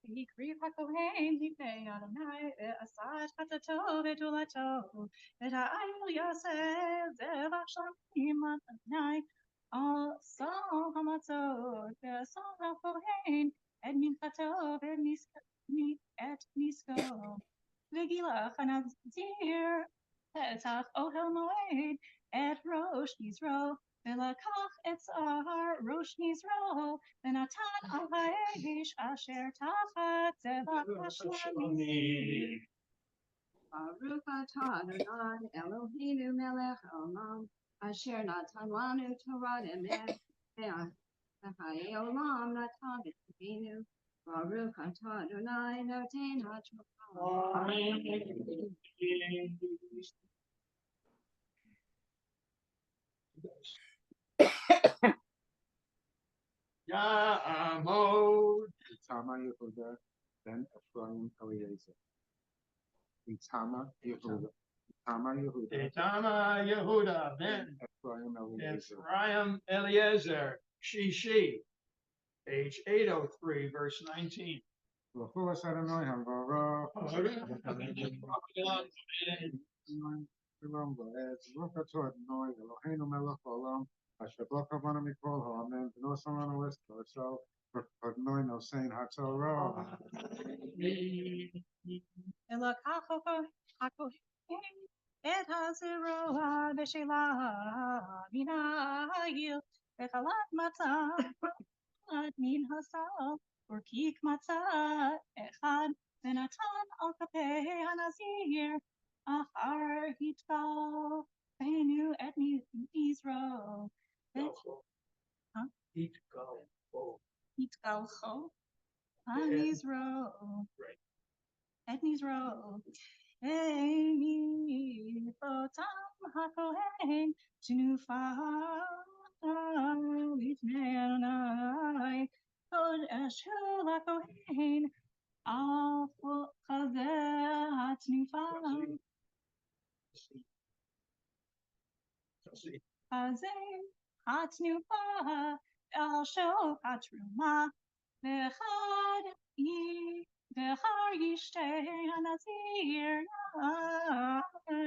Hikri hakohen hipnei Adonai ve'asat chatato ve'dulato ve'ha'ayil yaseh zevach shamim Adonai al sol hamatzot ve'asol hakohen et minchato et misko ve'gilach hanazir ve'etach ohel moed et rosh nizro ve'lakach et zahar rosh nizro ונתן על האש אשר תחת זבח השלמים. Baruch Atah Adonai Eloheinu Melech Haolam Asher Natan Lanu Torah Emet V'Chayei Olam Natan B'Tzivenu Baruch Atah Adonai Noten HaTorah. Ya'amod. Tama Yehuda, ben Ephraim Eliezer. Tama Yehuda. Tama Yehuda, Etama Yehuda ben Ephraim Eliezer. Ephraim Eliezer, Shishi, page 803, verse 19. Baruch Adonai Hamvara. Shalom Baez. Baruch Atah Adonai Eloheinu Melech Haolam. Asher Bachar Banu Mikol Ha'amim. V'nosan Lanu Es Torah. Baruch Adonai Nosein HaTorah. ולקח הכהן את הזרוע בשלה מן העיל וחלת מצה מן הסל ורקיק מצה אחד ונתן על כפי הנזיר אחר התקלפנו את נזרו התקלחו הנזרו את נזרו אותם הכהן תנופה לפני אדוני קודש הוא לכהן על כזה התנופה כזה התנופה על שוק התרומה ואחר ישתה הנזיר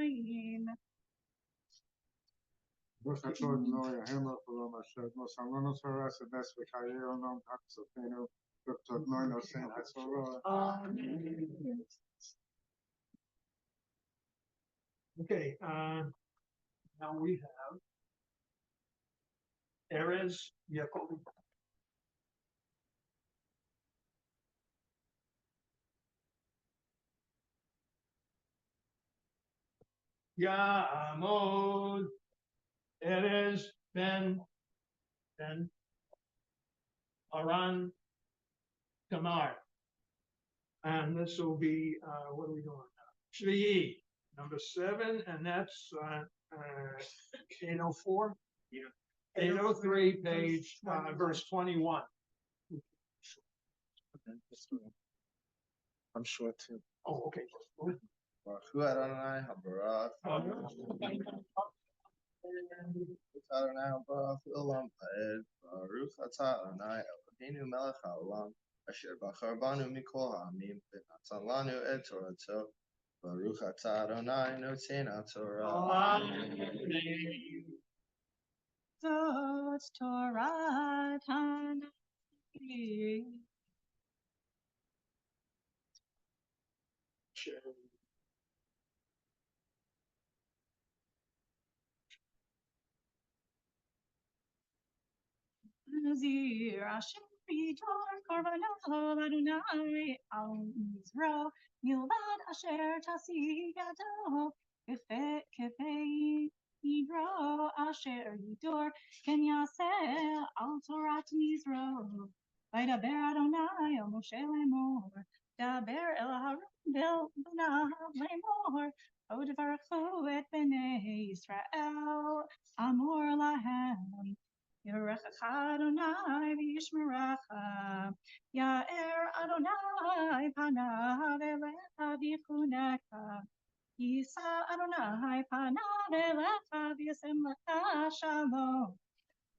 יין. Baruch Atah Adonai Hamar Olam Asher Nosan Lanu Torah Sedes V'Chayei Olam Hatzotenu. Baruch Adonai Nosein HaTorah. Okay, now we have Erez Yaakov. Ya'amod Erez ben Aran Tamar. And this will be, what are we doing now? Shvi'i, number 7, and that's 804? Yeah. 803, page, verse 21. I'm sure too. Oh, okay. Baruch Adonai Habarach. Adonai Habarach Olam Ha'ed. Baruch Atah Adonai Eloheinu Melech Haolam. Asher Bachar Banu Mikol Ha'amim. V'natan Lanu Et Torato. Baruch Atah Adonai Noten HaTorah. זאת תורת הנביא. נזיר אשר ידור קורבנו לאדוני על מזרו מלבד אשר תשיג ידו כפי נדרו אשר ידור כן יעשה על תורת מזרו וידבר אדוני אל משה לאמור דבר אל אהרון בניו לאמור הו תברכו את בני ישראל אמור להם Yerechecha Adonai v'yishmerecha. Ya'er Adonai panav elecha v'yichunecha. Yisa Adonai panav elecha v'yasem lecha shalom.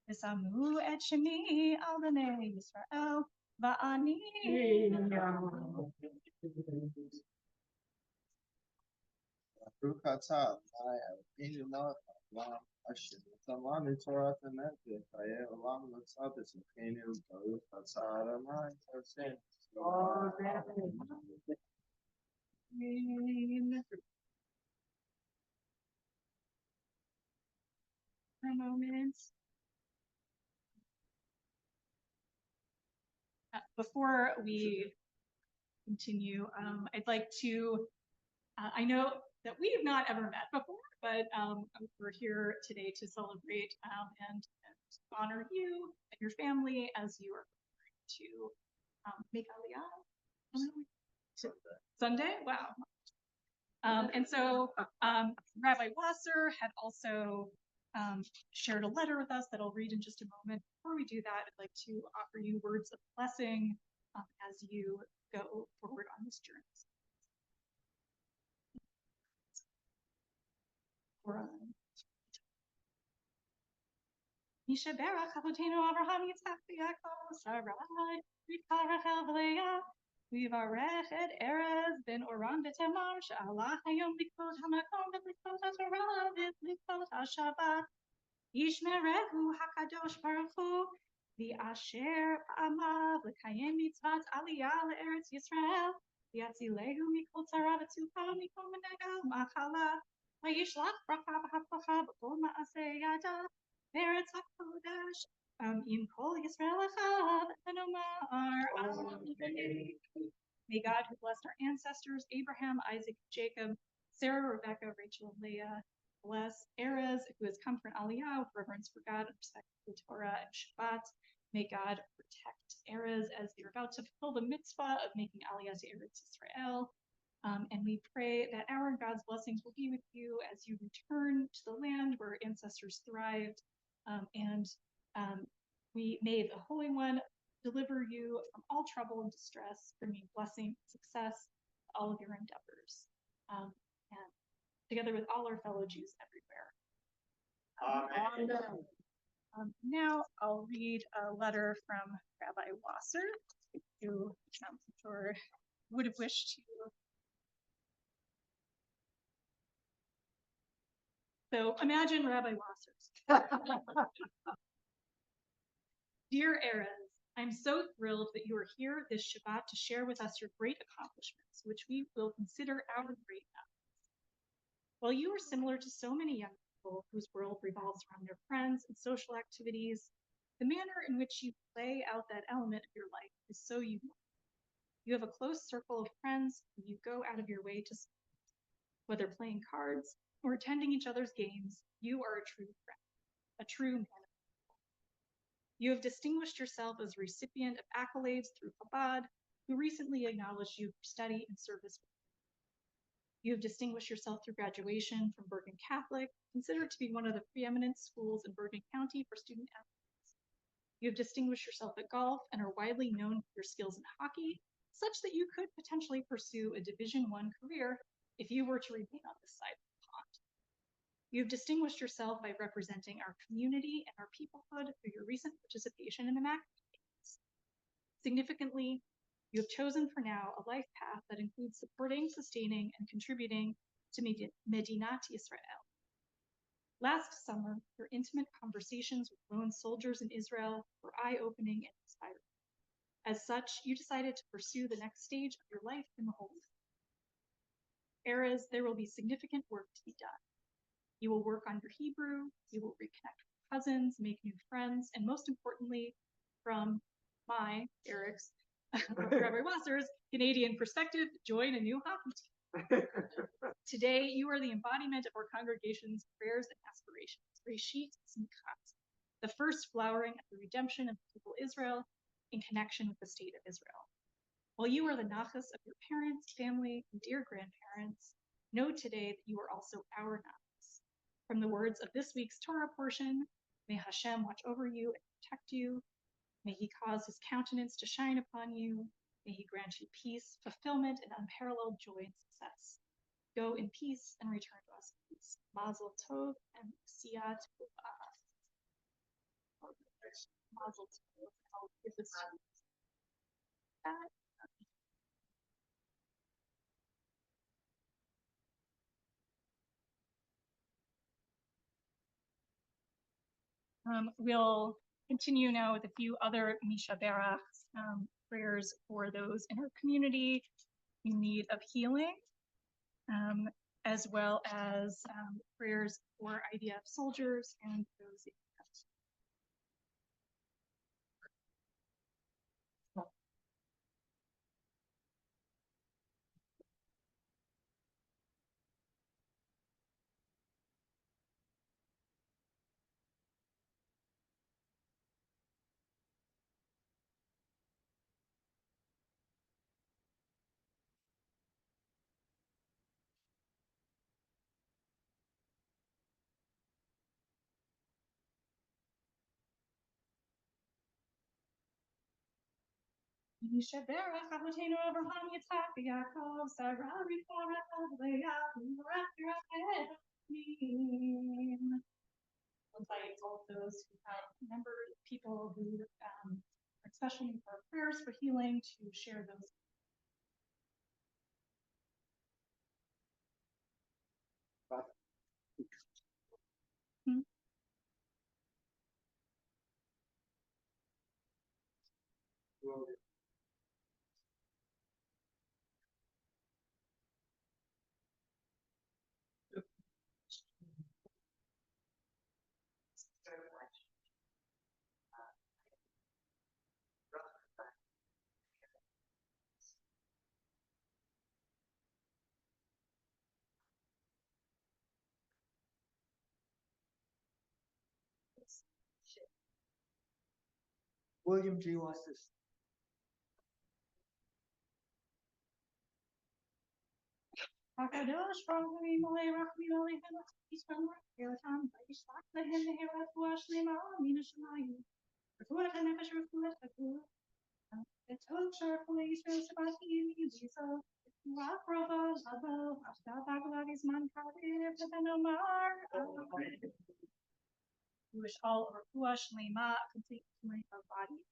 V'samu et shemi al bnei Yisrael va'ani. Baruch atah Adonai Eloheinu melech haolam asher natan lanu Torah emet v'chayei olam l'tzadis v'cheinu Baruch atah Adonai Oseh. A moment. Before we continue, I'd like to, I know that we have not ever met before, but we're here today to celebrate and honor you and your family as you are to make Aliyah. Sunday? Wow. And so Rabbi Wasser had also shared a letter with us that I'll read in just a moment. Before we do that, I'd like to offer you words of blessing as you go forward on this journey. Yishaberach Avotenu Avraham Yitzchak v'Yaakov Sarai Rivka Rachel v'Leah Vivarech et Erez ben Oran v'Tamar she'alach hayom likvot hamakom v'likvot haTorah v'likvot haShabbat Yishmerehu HaKadosh Baruch Hu v'asher amav l'kayem mitzvat aliyah le'eretz Yisrael v'yatzilehu mikol tzara v'tzukah mikol menega u'machala v'yishlach bracha v'habracha b'kol ma'aseh yadav Eretz HaKodesh Im Kol Yisrael Echav Enomar Amen. May God, who blessed our ancestors, Abraham, Isaac, Jacob, Sarah, Rebecca, Rachel, and Leah, bless Erez, who has come for an aliyah with reverence for God and respect for the Torah and Shabbat. May God protect Erez as they are about to fulfill the mitzvah of making aliyah to Eretz Israel. And we pray that our God's blessings will be with you as you return to the land where ancestors thrived. We may the Holy One deliver you from all trouble and distress, bringing blessing and success to all of your endeavors, and together with all our fellow Jews everywhere. Now I'll read a letter from Rabbi Wasser, who I'm sure would have wished to. So imagine Rabbi Wasser's. Dear Erez, I'm so thrilled that you are here this Shabbat to share with us your great accomplishments, which we will consider our greatness. While you are similar to so many young people whose world revolves around their friends and social activities, the manner in which you play out that element of your life is so unique. You have a close circle of friends who you go out of your way to support. Whether playing cards or attending each other's games, you are a true friend, a true man. You have distinguished yourself as a recipient of accolades through Chabad, who recently acknowledged you for study and service. You have distinguished yourself through graduation from Bergen Catholic, considered to be one of the preeminent schools in Bergen County for student athletes. You have distinguished yourself at golf and are widely known for your skills in hockey, such that you could potentially pursue a Division I career if you were to remain on this side of the pond. You have distinguished yourself by representing our community and our peoplehood through your recent participation in the MAC games. Significantly, you have chosen for now a life path that includes supporting, sustaining, and contributing to Medinat Yisrael. Last summer, your intimate conversations with lone soldiers in Israel were eye-opening and inspiring. As such, you decided to pursue the next stage of your life in the Holy Land. Erez, there will be significant work to be done. You will work on your Hebrew, you will reconnect with cousins, make new friends, and most importantly, from Eric's, Rabbi Wasser's Canadian perspective, join a new hockey team. Today, you are the embodiment of our congregation's prayers and aspirations, Reshit Simchat, the first flowering of the redemption of the people Israel in connection with the state of Israel. While you are the nachas of your parents, family, and dear grandparents, know today that you are also our nachas. From the words of this week's Torah portion, May Hashem watch over you and protect you. May he cause his countenance to shine upon you. May he grant you peace, fulfillment, and unparalleled joy and success. Go in peace and return to us in peace. Mazel tov and siyat uvah. Mazel tov. I'll give this to you. We'll continue now with a few other Misha Berach prayers for those in our community in need of healing, as well as prayers for IDF soldiers and those in Misha Berach, Avotenu Abraham, Yitzhak, Yaakov, Sarah, Rivka, Leah, Rachel, invite all those who have members, people who are especially for prayers for healing to share those. William G. wants this. HaKadosh Baruch Hu Yimolei Rachmi Olei Henach Yisrael Yelatam Vayishlach Lehem Neherat Ruach Shlema Min Hashamayim Refuach HaNefesh Refuach HaGuf V'Tov Shar Kulei Yisrael Shabbat Yim Yiziso Refuach Rova Lavo Hashda B'Aglav Yizman Kadir V'Ben Omar Amen. We wish all of Refuach Shlema a complete healing of body and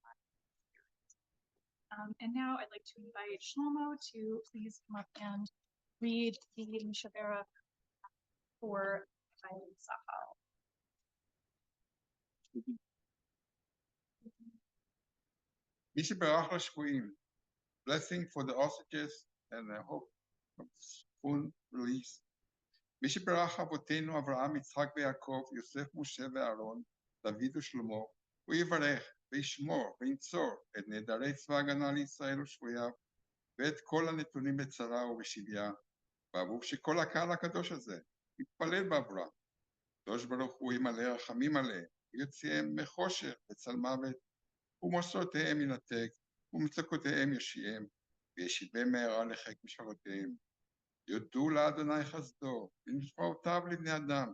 mind. And now I'd like to invite Shlomo to please come up and read the Misha Berach for Sahal. Misha Berach Shvuim, blessing for the hostages and the hope of full release. Misha Berach Avotenu Avraham, Yitzhak veYaakov, Yosef, Moshe veAaron, David ושלמה, הוא יברך וישמור וינצור את נעדרי צבא ההגנה לישראל ושבוייו, ואת כל הנתונים בצרה ובשביה, בעבור שכל הקהל הקדוש הזה יתפלל בעבורם. קדוש ברוך הוא ימלא רחמים עליהם, ויוציאם מחושך וצל מוות, ומסורותיהם ינתק, ומצוקותיהם יושיעם, וישיבם מהרה לחיק משפחותיהם. יודו לאדוני חסדו, ונשמעותיו לבני אדם,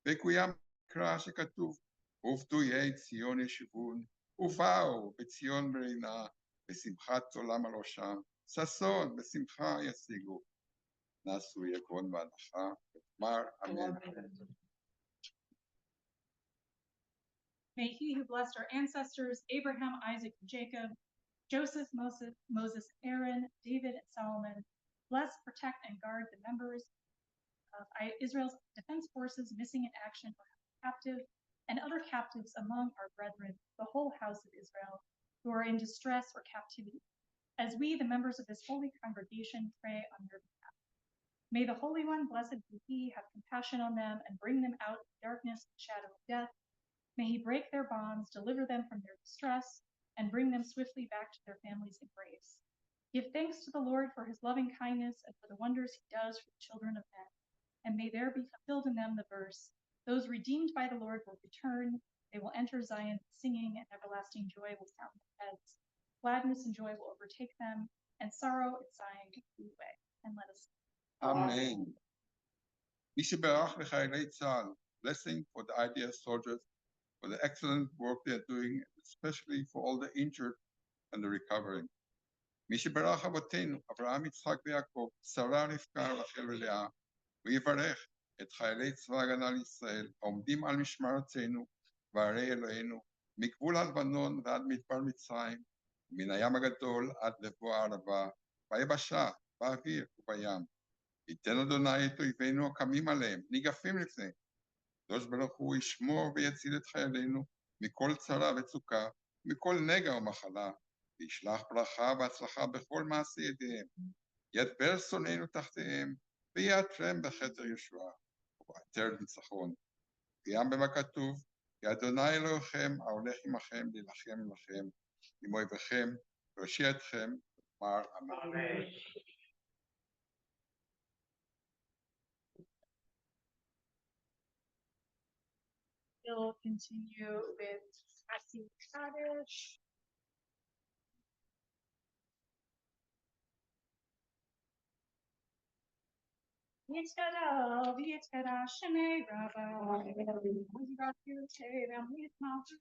ויקוים מקרא שכתוב, ופדויי ציון ישובון, ובאו בציון ברינה, בשמחת עולם על ראשם, ששון בשמחה ישיגו. נעשו יגון והנחה, ותאמר אמן. May he who blessed our ancestors, Abraham, Isaac, and Jacob, Joseph, Moses, Aaron, David, and Solomon, bless, protect, and guard the members of Israel's defense forces missing in action or captive, and other captives among our brethren, the whole house of Israel, who are in distress or captivity, as we, the members of this holy congregation, pray on your behalf. May the Holy One, blessed be he, have compassion on them and bring them out of darkness and shadow of death. May he break their bonds, deliver them from their distress, and bring them swiftly back to their families in grace. Give thanks to the Lord for his loving kindness and for the wonders he does for the children of men. And may there be fulfilled in them the verse, those redeemed by the Lord will return, they will enter Zion singing, and everlasting joy will sound their heads. Gladness and joy will overtake them, and sorrow and sighing will flee away. And let us. Amen. Misha Berach לחיילי צה"ל, blessing for the IDF soldiers for the excellent work they're doing, especially for all the injured and the recovering. מי שברך אבותינו, אברהם, יצחק ויעקב, שרה רבקה, רחל ולאה, ויברך את חיילי צבא ההגנה לישראל, העומדים על משמר ארצנו וערי אלוהינו, מגבול הלבנון ועד מדבר מצרים, מן הים הגדול עד לבוא הערבה, ביבשה, באוויר ובים. ייתן אדוני את אויבינו הקמים עליהם, ניגפים לפני. הקדוש ברוך הוא ישמור ויציל את חיילינו מכל צרה וצוקה, מכל נגע ומחלה, וישלח ברכה והצלחה בכל מעשי ידיהם. ידבר שונאינו תחתיהם, ויעטרם בכתר ישועה, ובעטר ניצחון. קיים במה כתוב, כי אדוני אלוהיכם ההולך עמכם להילחם עמכם, עם אויביכם, והושיע אתכם, אמר אמן. We'll continue with Asi Kaddish. Yitzhak, Yitzhak, Shnei Rabbi, we got you, Tatum, we smell to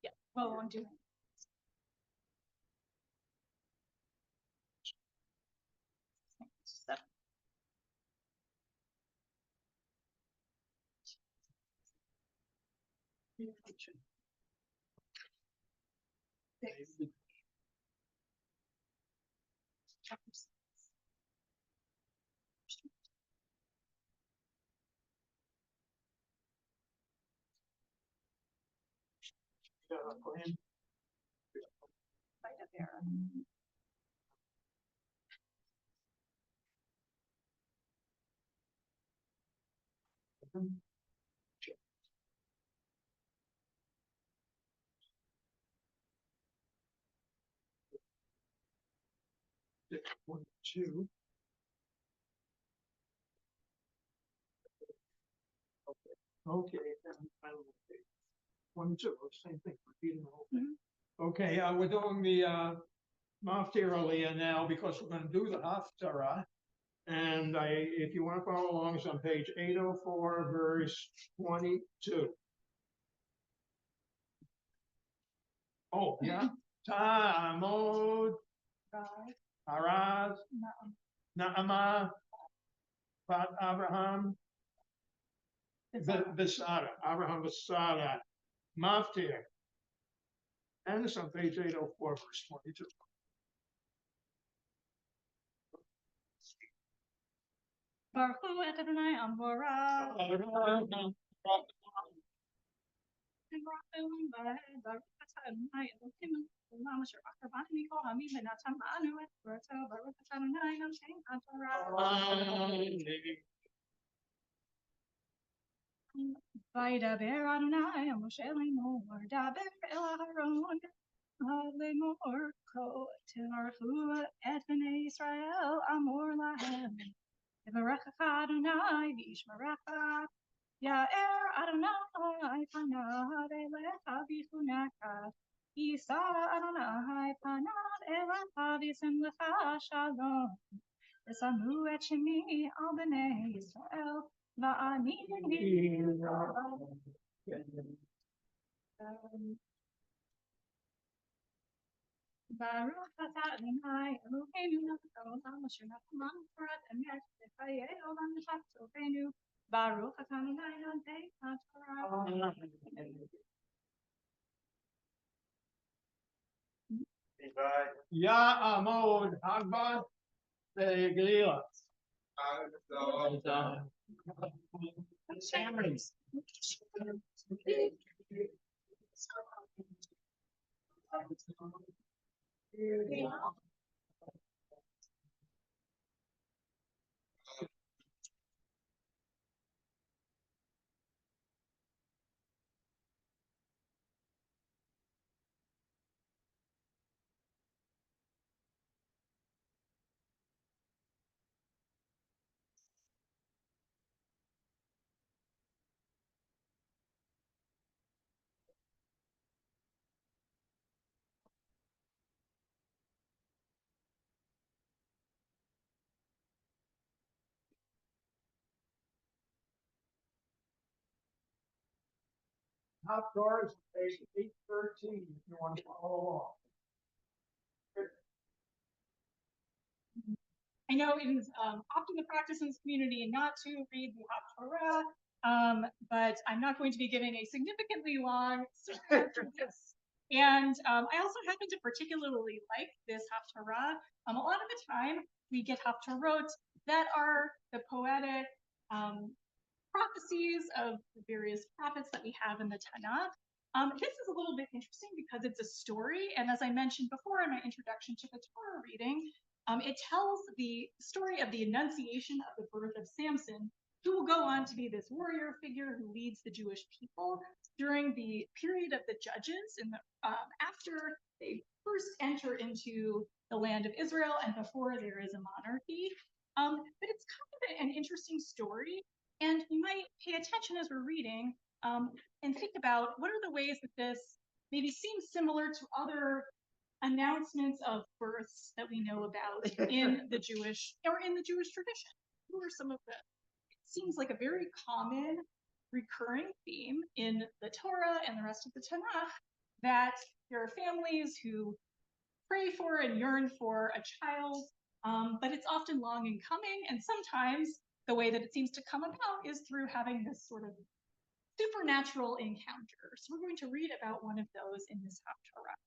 Yeah, well, I'm doing. One, two. Okay, and final page. 1, 2, same thing, repeating the whole thing. Okay, we're doing the Maftir Aliyah now because we're gonna do the Haftarah. And if you want to follow along, it's on page 804, verse 22. Oh, yeah. Ta'amod, Haraz, Na'ama, Bat Abraham, Besada, Abraham Besada, Maftir. And it's on page 804, verse 22. Baruch Hu et Adonai Amorah. Baruch Adonai Elohim. Olam asher achar banu mikol hamim v'natam anu et Torato. Baruch Adonai Noshein HaTorah. Vaydaber Adonai Moshe Lemor. Daber el Aharon. Lemor ko te'archu et bnei Yisrael amor lahem. Yevarechecha Adonai v'yishmerecha. Ya'er Adonai panav elecha v'chuneka. Yisa Adonai panav elecha v'yismelecha shalom. V'samu et shemi al bnei Yisrael va'ani Baruch atah Adonai Eloheinu melech haolam asher natan לנו Torat emet v'chayei olam v'shabtotenu Baruch atah Adonai nonei haTorah. Ya'amod Hagbad Be'Gila. Outdoors, page 813, if you want to follow along. I know it is often the practice in this community not to read the Haftarah, but I'm not going to be giving a significantly long sermon for this. And I also happen to particularly like this Haftarah. A lot of the time, we get Haftarot that are the poetic prophecies of the various prophets that we have in the Tanakh. This is a little bit interesting because it's a story, and as I mentioned before in my introduction to the Torah reading, it tells the story of the annunciation of the birth of Samson, who will go on to be this warrior figure who leads the Jewish people during the period of the judges in the after they first enter into the land of Israel and before there is a monarchy. But it's kind of an interesting story, and you might pay attention as we're reading and think about what are the ways that this maybe seems similar to other announcements of births that we know about in the Jewish tradition. Who are some of them? It seems like a very common recurring theme in the Torah and the rest of the Tanakh that there are families who pray for and yearn for a child, but it's often long in coming, and sometimes the way that it seems to come about is through having this sort of supernatural encounter. So we're going to read about one of those in this Haftarah.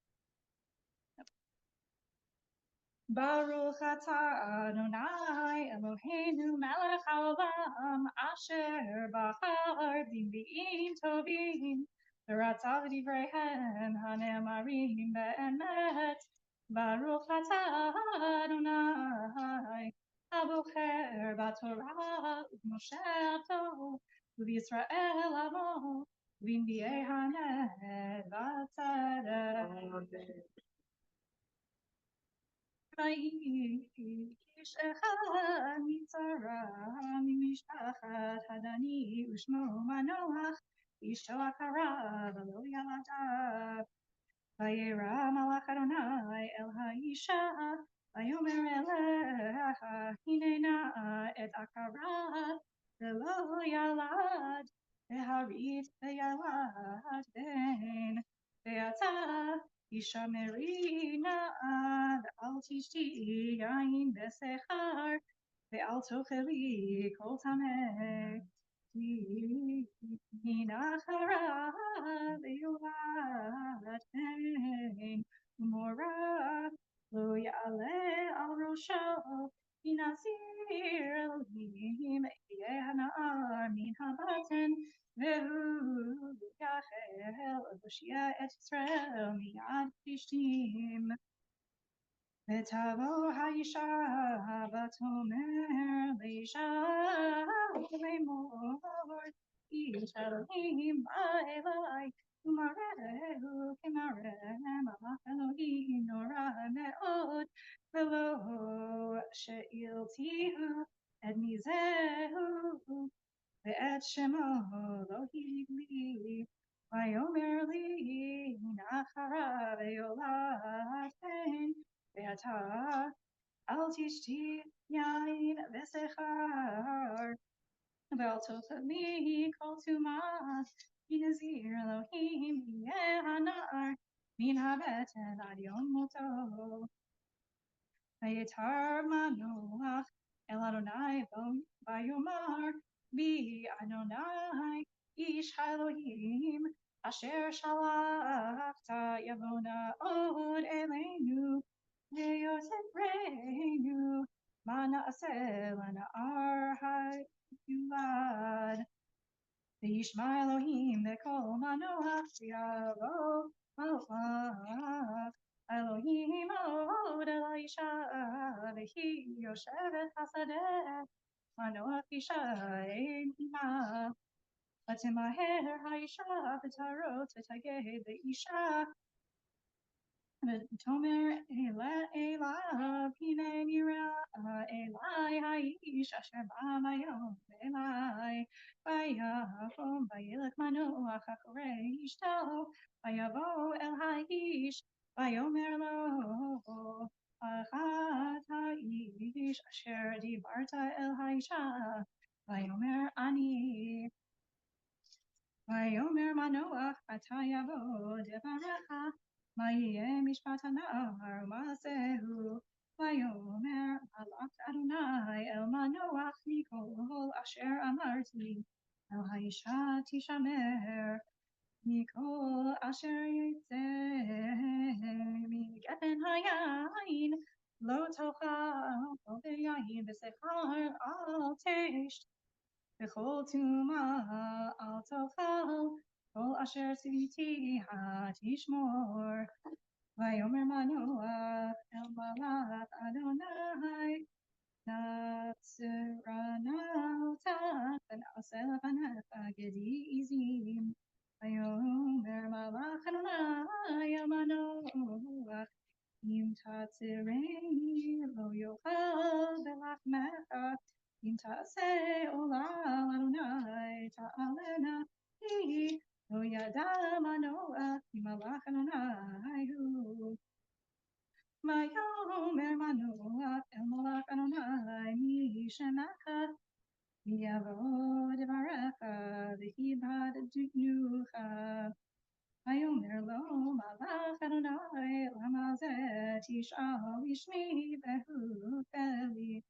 Baruch atah Adonai Eloheinu melech haolam asher bachar b'nbi'im tovim v'ratzav divreihem hane'amarim be'emet. Baruch atah Adonai abocher b'torah u'mosher v'Yisrael amo v'nbi'ei hanet v'tzedek. איש אחד מצרה ממשפחת הדני ושמו מנוח אשתו עקרה ולא ילדה. וירא מלאך אדוני אל האישה ויאמר אליה הנה נא את עקרה ולא ילד והרית וילד בן ויצא הישמרי נא ואל תשתי יין בשכר ואל תאכלי כל טמא כי נחרה ויולד בן ומורה לא יעלה על ראשו כי נזיר אלוהים יהיה הנער מן הבטן והוא יחל להושיע את ישראל מיד פלישתים. ותבוא האישה ותאמר לאישה לאמור איש אלוהים בא אליי ומראהו כמראה מלאך אלוהים נורא מאוד ולא שאלתיהו את מי זהו ואת שמו לא הגלי ויאמר לי נחרה ויולד בן ואתה אל תשתי יין ושכר ואל תאכלי כל טומאה כי נזיר אלוהים יהיה הנער מן הבטן עד יום מותו. ויתר מנוח אל אדוני ויאמר Bi Adonai Ish Elohim Asher Shalachta Yavona Od Eleinu Le'Yosefreinu Mana Aseh Lana Ar Hayulad V'yishma Elohim Bekol Manoach V'yavo Malach Elohim Od El Isha V'hi Yoshevet Hasadeh Manoach Isha Ein Ima Vatemaher Ha'isha V'tarot V'tageh V'isha V'tomer Elav Hine Nira Elai Ha'ish Asher Ba'mayom Elai Vayavom Vayilech Manoach Acharei Ishto Vayavo El Ha'ish Vayomer Lo Achat Ha'ish Asher Dibarta El Ha'isha Vayomer Ani Vayomer Manoach Atayavo Devarecha Mayeh Mishpat Hanahar Masehu Vayomer Malach Adonai El Manoach Mikol Asher Amarti El Haisha Tishamer Mikol Asher Yitzeh Migefen Hayayin Lo Tochal Beyayin B'Sechar Al Tesh B'chol Tuma Al Tochal Kol Asher Tziviti HaTishmor Vayomer Manoach El Malach Adonai Natzranauta V'na'aseh lefanecha Gedi Izim Vayomer Malach Adonai El Manoach Im Tatzireni Lo Yochel B'lachmecha Im Ta'aseh Olal Adonai Ta'alena Hi Lo Yada Manoach Im Malach Adonai Hu Vayomer Manoach El Malach Adonai Mishemacha Yavod Devarecha V'hibad Dunucha Vayomer Lo Malach Adonai Lama Zeh Tish'al Ishmi Behu Beli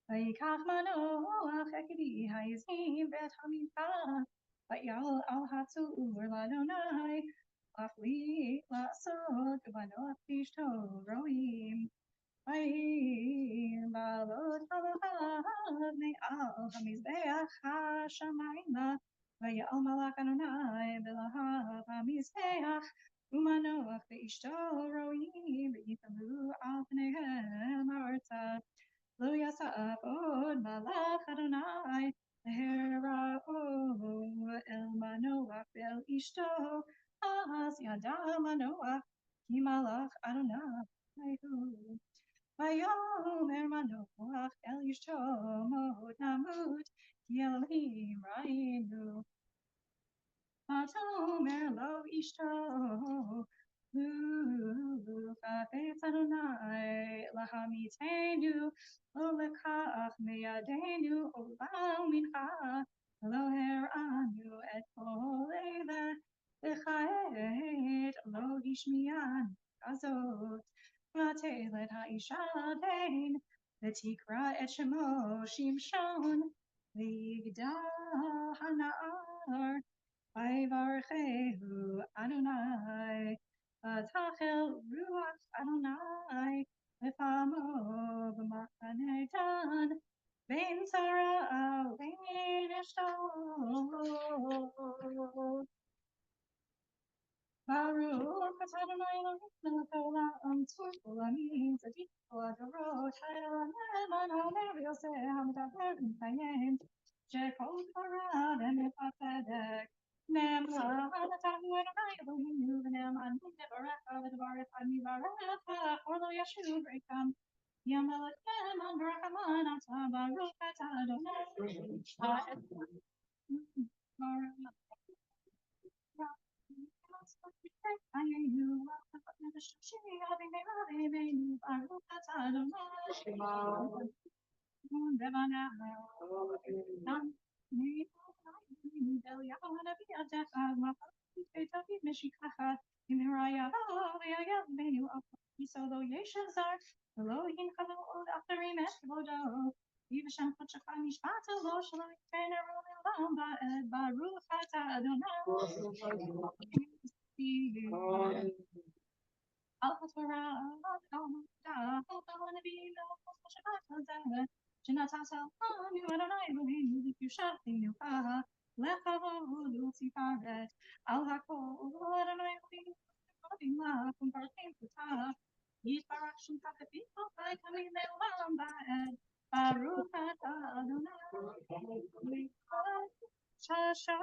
Vayikach Manoach Ekedi Hayizim Bet Hamicha Vayal Al Hatzur Ladonai Achli Lasot Vanot Tishto Roim Vayim Balot Halachav Me'al HaMizbeach HaShamayim Vayal Malach Adonai B'lahav HaMizbeach Umanoach Ve'ishto Roim V'yitamu Al Pneihem Arta Lo Yasaf Od Malach Adonai Lehera'o El Manoach Ve'el Ishto Az Yada Manoach Ki Malach Adonai Hu Vayomer Manoach El Ishto Mod Namut Ki Elohim Ra'inu Vatomer Lo Ishto Lu Chafetz Adonai Lahamitenu Lo Lekach Meyadenu Olam Mincha Lo Heranu Et Kol Ele V'chaet Lo Hishmiyan Kazot Vatelet Ha'isha Ben V'tikra Et Shemo Shimshon V'yigdal Hana'ar Vayvarchehu Adonai Vatachel Ruach Adonai Lefamo B'machane Dan Ben Sarah Ben Eshto Baruch atah Adonai Eloheinu melech haolam tzur olamim tzadik kol adorot ha'olam haomer v'yoseh ha'medaber v'mekayem shekol dvarav emet v'tzedek Ne'eman atahu Adonai Eloheinu v'ne'eman v'nevarecha v'devarecha mivarecha or lo yashuv rekam Yamelech ne'eman v'rachaman atah baruch atah Adonai Yivashem Chotchacha Nishmata Lo Shalom Yitein Ero Le'olam Va'ed Baruch Atah Adonai Al HaTorah Al Madah Al HaNevi'im Al Shabbat HaZeh Shenatata Lanu Adonai Eloheinu L'Kdushat L'Minucha Le'Chavod U'Tifaret Al HaKol Adonai Eloheinu L'Kodim La'akum Partim Putah Yitbarach Shemcha B'Pito V'Kamin Le'olam Va'ed Baruch Atah Adonai Shashat.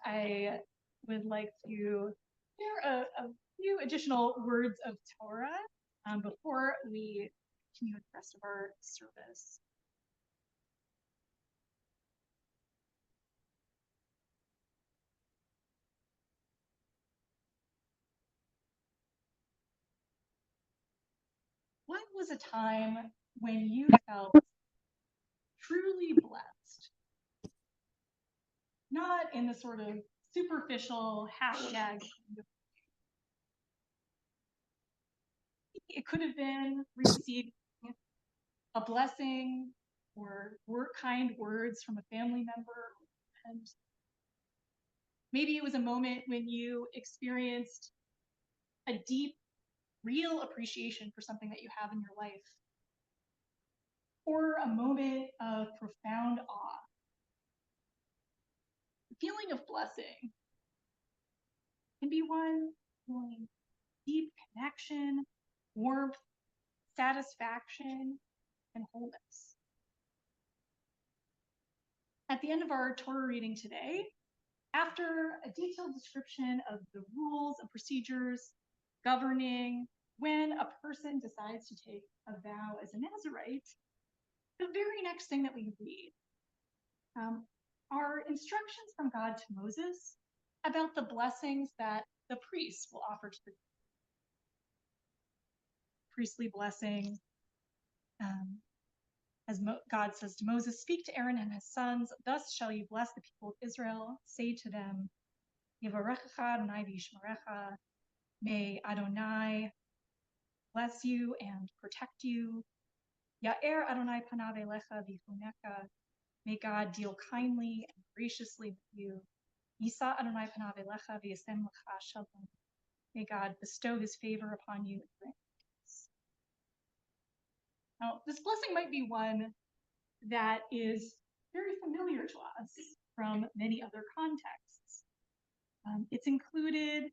I would like to share a few additional words of Torah before we continue with the rest of our service. When was a time when you felt truly blessed? Not in the sort of superficial hashtag. It could have been receiving a blessing or kind words from a family member. And maybe it was a moment when you experienced a deep, real appreciation for something that you have in your life. Or a moment of profound awe. The feeling of blessing can be one feeling deep connection, warmth, satisfaction, and wholeness. At the end of our Torah reading today, after a detailed description of the rules and procedures governing when a person decides to take a vow as a Nazirite, the very next thing that we read are instructions from God to Moses about the blessings that the priests will offer to the priestly blessing. As God says to Moses, speak to Aaron and his sons, thus shall you bless the people of Israel. Say to them, Yivarechecha Adonai v'yishmerecha, may Adonai bless you and protect you. Ya'er Adonai panav elecha v'chunecha, may God deal kindly and graciously with you. Yisa Adonai panav elecha v'yasem lecha shalom, may God bestow his favor upon you and grant peace. Now, this blessing might be one that is very familiar to us from many other contexts. It's included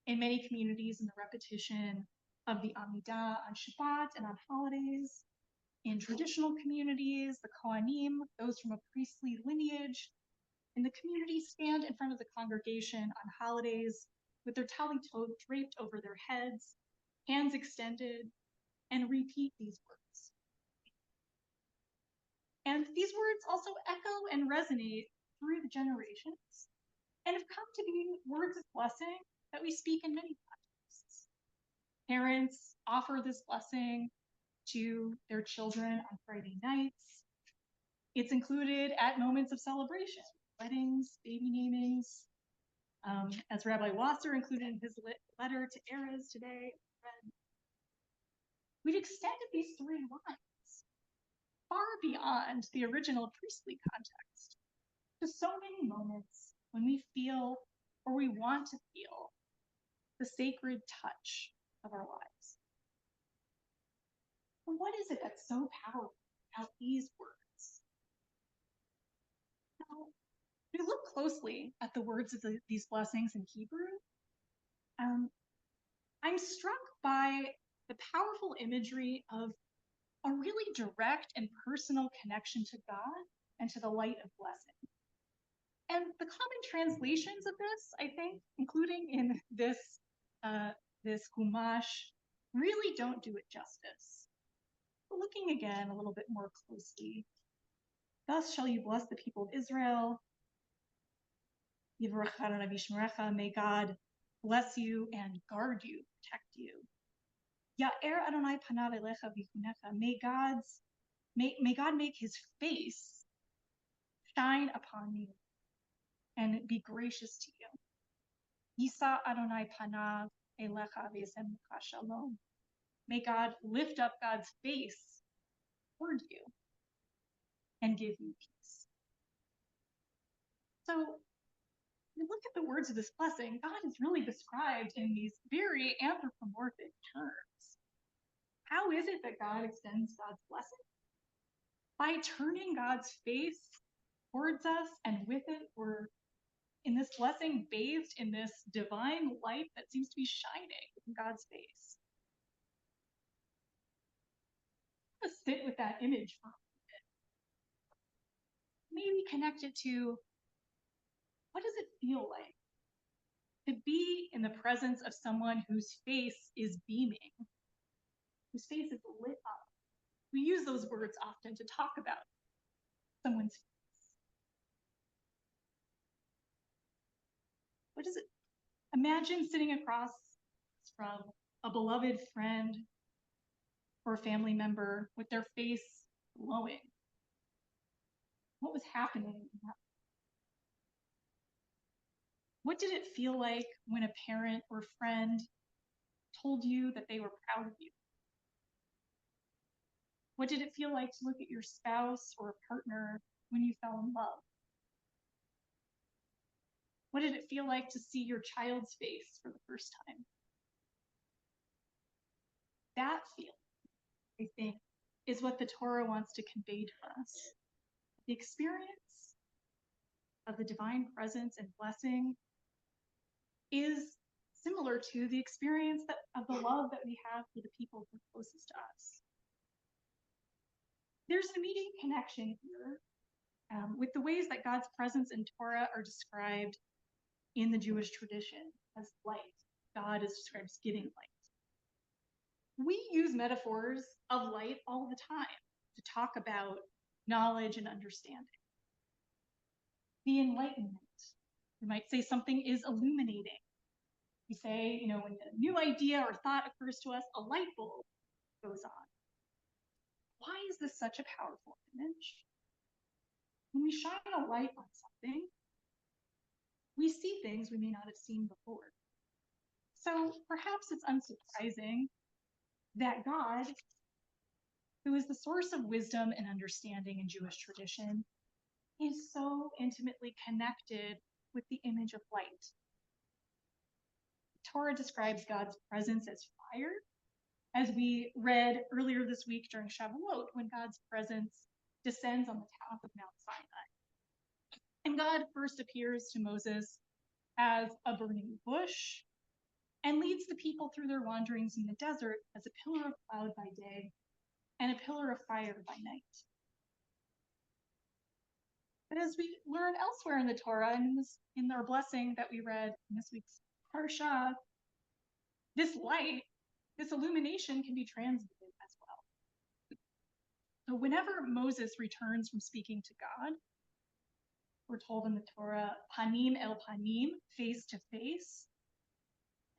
in many communities in the repetition of the Amidah on Shabbat and on holidays. In traditional communities, the Kohanim, those from a priestly lineage, in the community stand in front of the congregation on holidays with their talit draped over their heads, hands extended, and repeat these words. And these words also echo and resonate through the generations and have come to be words of blessing that we speak in many contexts. Parents offer this blessing to their children on Friday nights. It's included at moments of celebration, weddings, baby namings. As Rabbi Wasser included in his letter to Erez today, we've extended these three lines far beyond the original priestly context to so many moments when we feel or we want to feel the sacred touch of our lives. But what is it that's so powerful about these words? Now, if we look closely at the words of these blessings in Hebrew, I'm struck by the powerful imagery of a really direct and personal connection to God and to the light of blessing. And the common translations of this, I think, including in this Chumash, really don't do it justice. But looking again a little bit more closely, thus shall you bless the people of Israel. May God bless you and guard you, protect you. Ya'er Adonai panav elecha v'chunecha. May God make his face shine upon you and be gracious to you. Yisa Adonai panav elecha v'yasem lecha shalom. May God lift up God's face toward you and give you peace. So, when you look at the words of this blessing, God is really described in these very anthropomorphic terms. How is it that God extends God's blessing? By turning God's face towards us, and with it, we're in this blessing bathed in this divine light that seems to be shining in God's face. Let's sit with that image for a minute. Maybe connect it to, what does it feel like to be in the presence of someone whose face is beaming, whose face is lit up? We use those words often to talk about someone's face. What is it? Imagine sitting across from a beloved friend or a family member with their face glowing. What was happening in that? What did it feel like when a parent or friend told you that they were proud of you? What did it feel like to look at your spouse or a partner when you fell in love? What did it feel like to see your child's face for the first time? That feeling, I think, is what the Torah wants to convey to us. The experience of the divine presence and blessing is similar to the experience of the love that we have for the people who are closest to us. There's an immediate connection here with the ways that God's presence in Torah are described in the Jewish tradition as light. God is described as giving light. We use metaphors of light all the time to talk about knowledge and understanding. The enlightenment. We might say something is illuminating. We say, when a new idea or thought occurs to us, a light bulb goes on. Why is this such a powerful image? When we shine a light on something, we see things we may not have seen before. So perhaps it's unsurprising that God, who is the source of wisdom and understanding in Jewish tradition, is so intimately connected with the image of light. The Torah describes God's presence as fire, as we read earlier this week during Shabbat, when God's presence descends on the top of Mount Sinai. And God first appears to Moses as a burning bush and leads the people through their wanderings in the desert as a pillar of cloud by day and a pillar of fire by night. But as we learn elsewhere in the Torah and in our blessing that we read in this week's Parsha, this light, this illumination can be transmitted as well. So whenever Moses returns from speaking to God, we're told in the Torah, panim el panim, face to face.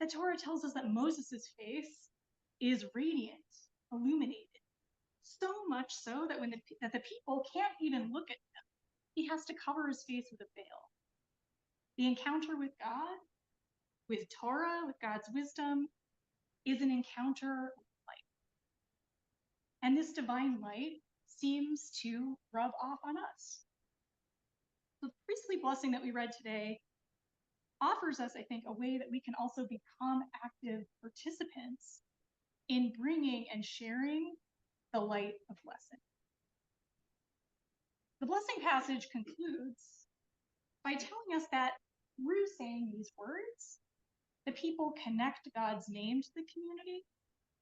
The Torah tells us that Moses' face is radiant, illuminated, so much so that that the people can't even look at him. He has to cover his face with a veil. The encounter with God, with Torah, with God's wisdom, is an encounter with light. And this divine light seems to rub off on us. The priestly blessing that we read today offers us, I think, a way that we can also become active participants in bringing and sharing the light of blessing. The blessing passage concludes by telling us that through saying these words, the people connect God's name to the community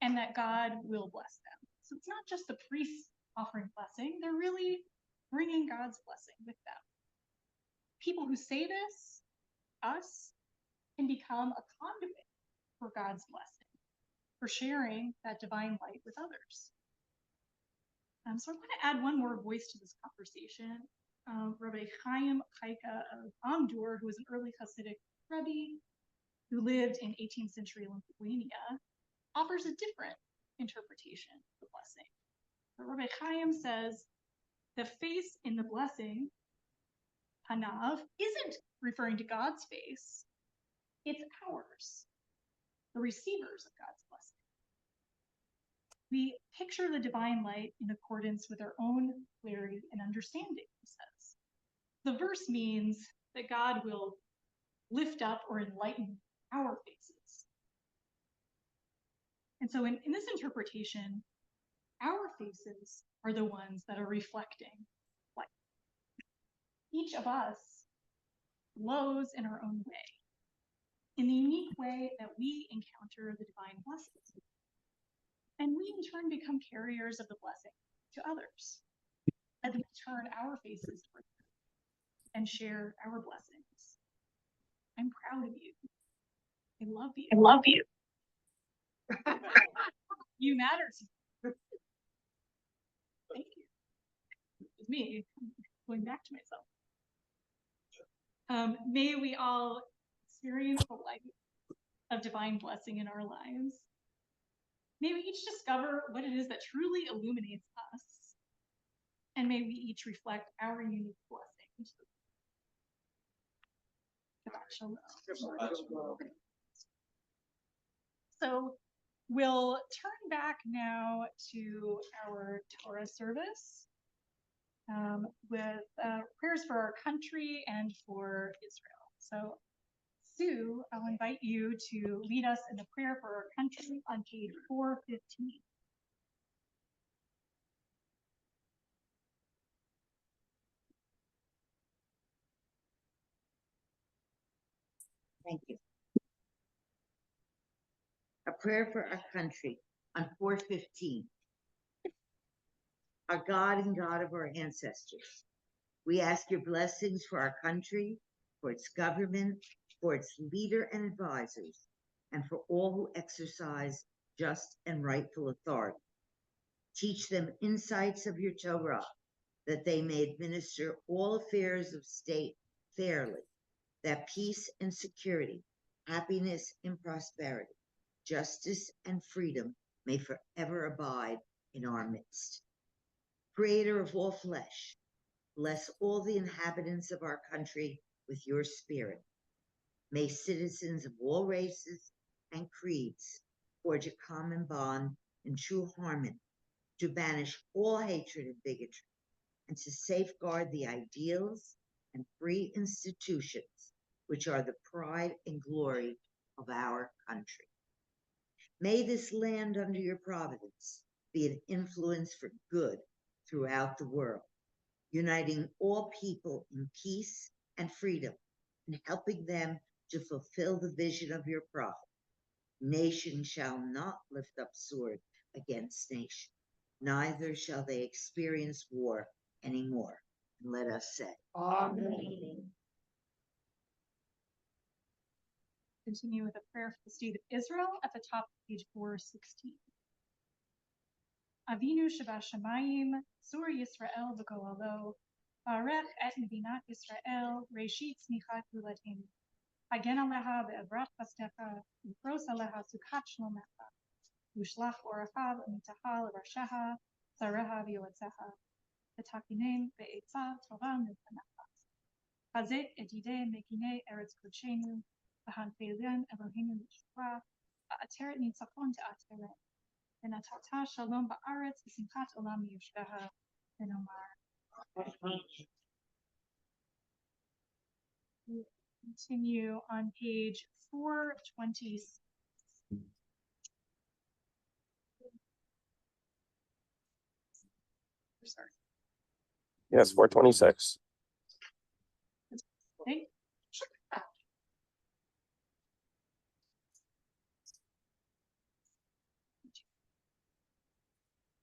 and that God will bless them. So it's not just the priests offering blessing, they're really bringing God's blessing with them. People who say this, us, can become a conduit for God's blessing, for sharing that divine light with others. So I want to add one more voice to this conversation. Rabbi Chaim Chaika of Amdur, who was an early Hasidic Rebbe who lived in 18th century Lithuania, offers a different interpretation of the blessing. But Rabbi Chaim says, the face in the blessing Panav isn't referring to God's face, it's ours, the receivers of God's blessing. We picture the divine light in accordance with our own clarity and understanding, he says. The verse means that God will lift up or enlighten our faces. And so in this interpretation, our faces are the ones that are reflecting light. Each of us glows in our own way, in the unique way that we encounter the divine blessing. And we in turn become carriers of the blessing to others as we turn our faces toward them and share our blessings. I'm proud of you. I love you. I love you. You matter to me. Thank you. It's me going back to myself. May we all experience the light of divine blessing in our lives. May we each discover what it is that truly illuminates us. And may we each reflect our unique blessing. Shabbat shalom. So we'll turn back now to our Torah service with prayers for our country and for Israel. So Sue, I'll invite you to lead us in the prayer for our country on page 415. Thank you. A prayer for our country on 415. Our God and God of our ancestors, we ask your blessings for our country, for its government, for its leader and advisors, and for all who exercise just and rightful authority. Teach them insights of your Torah, that they may administer all affairs of state fairly, that peace and security, happiness and prosperity, justice and freedom may forever abide in our midst. Creator of all flesh, bless all the inhabitants of our country with your spirit. May citizens of all races and creeds forge a common bond in true harmony to banish all hatred and bigotry and to safeguard the ideals and free institutions which are the pride and glory of our country. May this land under your providence be an influence for good throughout the world, uniting all people in peace and freedom and helping them to fulfill the vision of your prophet. Nation shall not lift up sword against nation, neither shall they experience war anymore. And let us say, Amen. Continue with a prayer for the state of Israel at the top of page 416. Avinu Shabashamayim, Sur Yisrael v'Goalo, Barech et Medinat Yisrael, Reshit Tzmichat Yuladenu. Hagen aleha be'evrat chastecha, Ufros aleha sukat shlomecha, Ushlach orachav amitaha l'rasheha, Zareha v'yoetzeha, V'takinem be'etza tova milpanecha. Chazek edidei mekine eretz kodshenu, V'hanfeilen Eloheinu l'shukra, V'ateret nitzachon te'ateret. V'natata shalom ba'aretz v'simchat olam yishbeha v'nomar. Continue on page 426. Sorry. Yes, 426. Okay.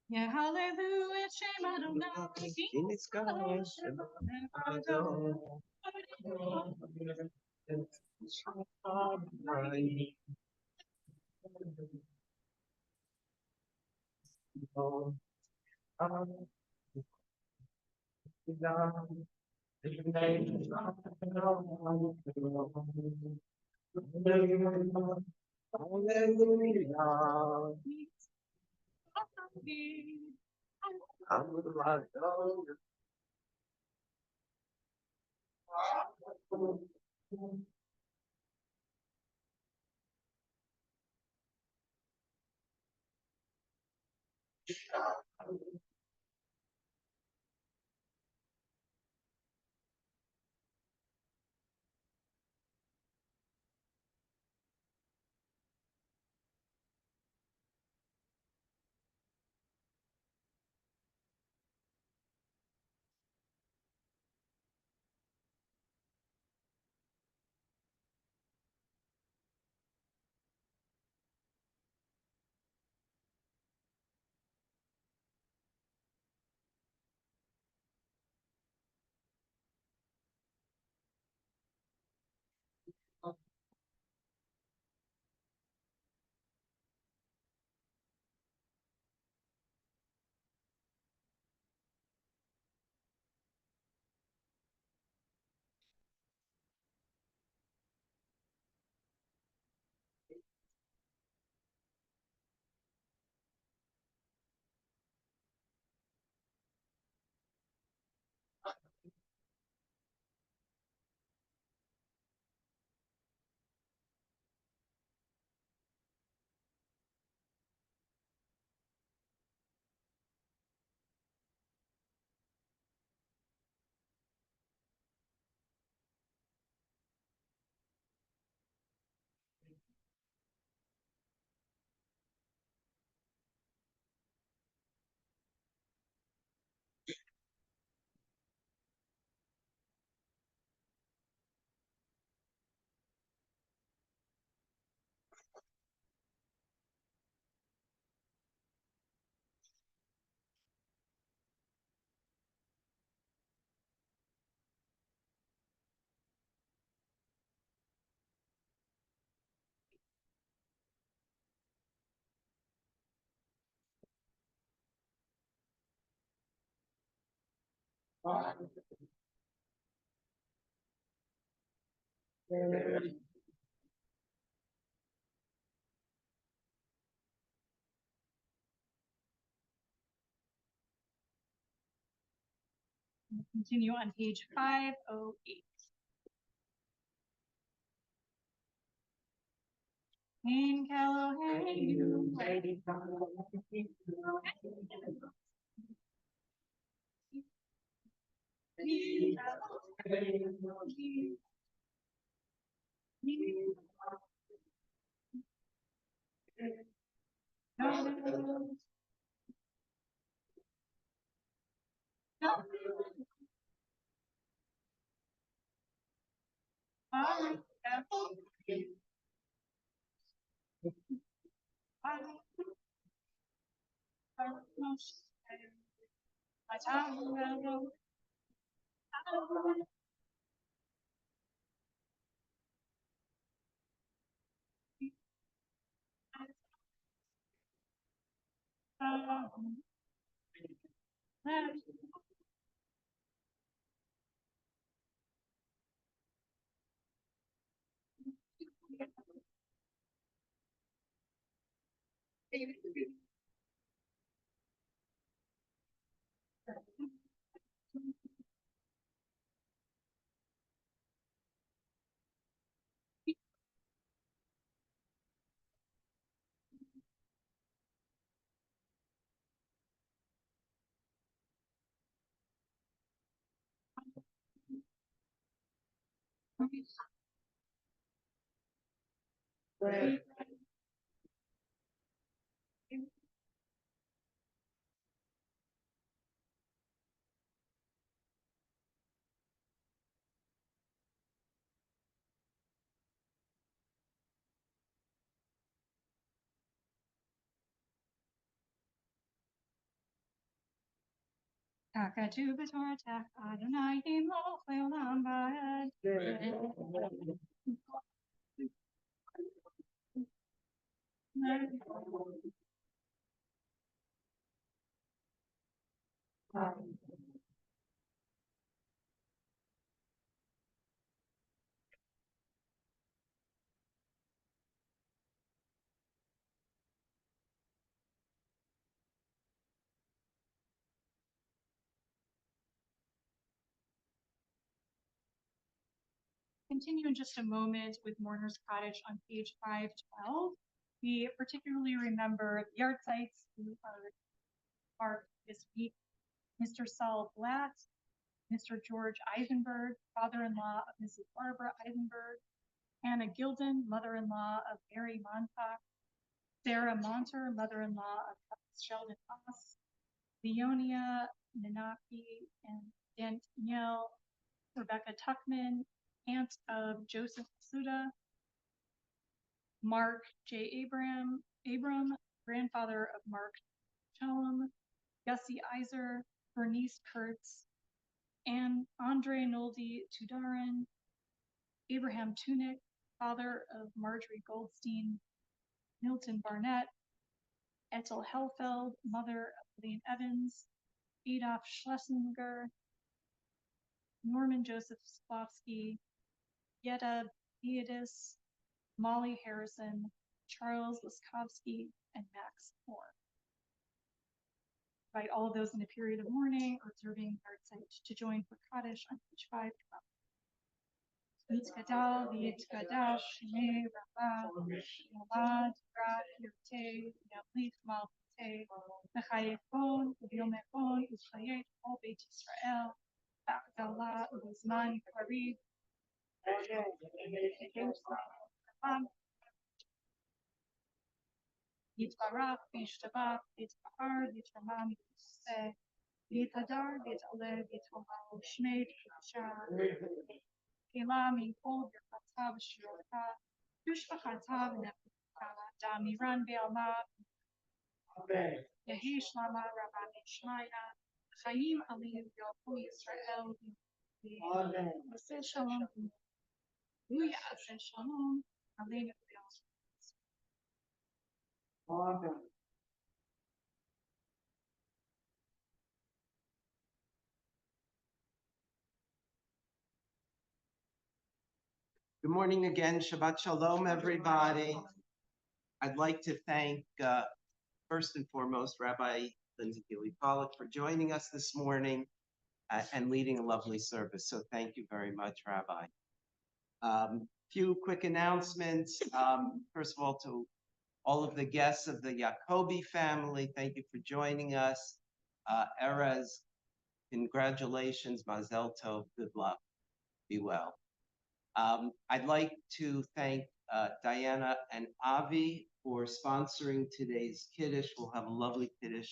Yeah, hallelujah, Shem Adonai, King is God, Shem Adonai. Continue on page 508. In Elohim, Kakatu b'torah Adonai imol le'olam ba'ed. continue in just a moment with Mourner's Cottage on page 512. We particularly remember the yard sites who are marked this week. Mr. Saul Blatt, Mr. George Eisenberg, father-in-law of Mrs. Barbara Eisenberg, Hannah Gilden, mother-in-law of Mary Montauk, Sarah Monter, mother-in-law of Sheldon Haas, Leonia Nanaki and Danielle, Rebecca Tuckman, aunt of Joseph Suda, Mark J. Abram, grandfather of Mark Chelum, Gussie Iser, Bernice Kurtz, and Andre Noldi Tudarin, Abraham Tunick, father of Marjorie Goldstein, Milton Barnett, Ethel Helfeld, mother of Lane Evans, Adolf Schlesinger, Norman Joseph Splofsky, Yetta Beatis, Molly Harrison, Charles Laskowski, and Max Moore. Invite all of those in a period of mourning or observing yard site to join for Kaddish on page 5. Yitzgadal, Yitzgadash, Shmei, Rabba, Yamad, Rab, Yurte, Yablit, Malte, Mechayefon, Yomefon, Israel, all Beit Israel, Ba'gala, Uzman, Karib, Yitbarach, Yishtabach, Yitzbahar, Yitramam, Yitzse, Yitadar, Yitaleh, Yitomal, Shmei, Yishar, Kela, Minkol, Birchatav, Shirota, Yushbachatav, Nepikala, Damiran, Be'alma, Yehi Shlama, Rabbi Shmaya, Chaim, Alim, Yofu, Yisrael, Yisrael, Shalom, Luya, Shalom, Alim, Amen. Good morning again. Shabbat Shalom, everybody. I'd like to thank, first and foremost, Rabbi Lindsey Healey-Pollack for joining us this morning and leading a lovely service. So thank you very much, Rabbi. Few quick announcements. First of all, to all of the guests of the Jacobi family, thank you for joining us. Erez, congratulations, Mazel Tov, good luck, be well. I'd like to thank Diana and Avi for sponsoring today's Kiddush. We'll have a lovely Kiddush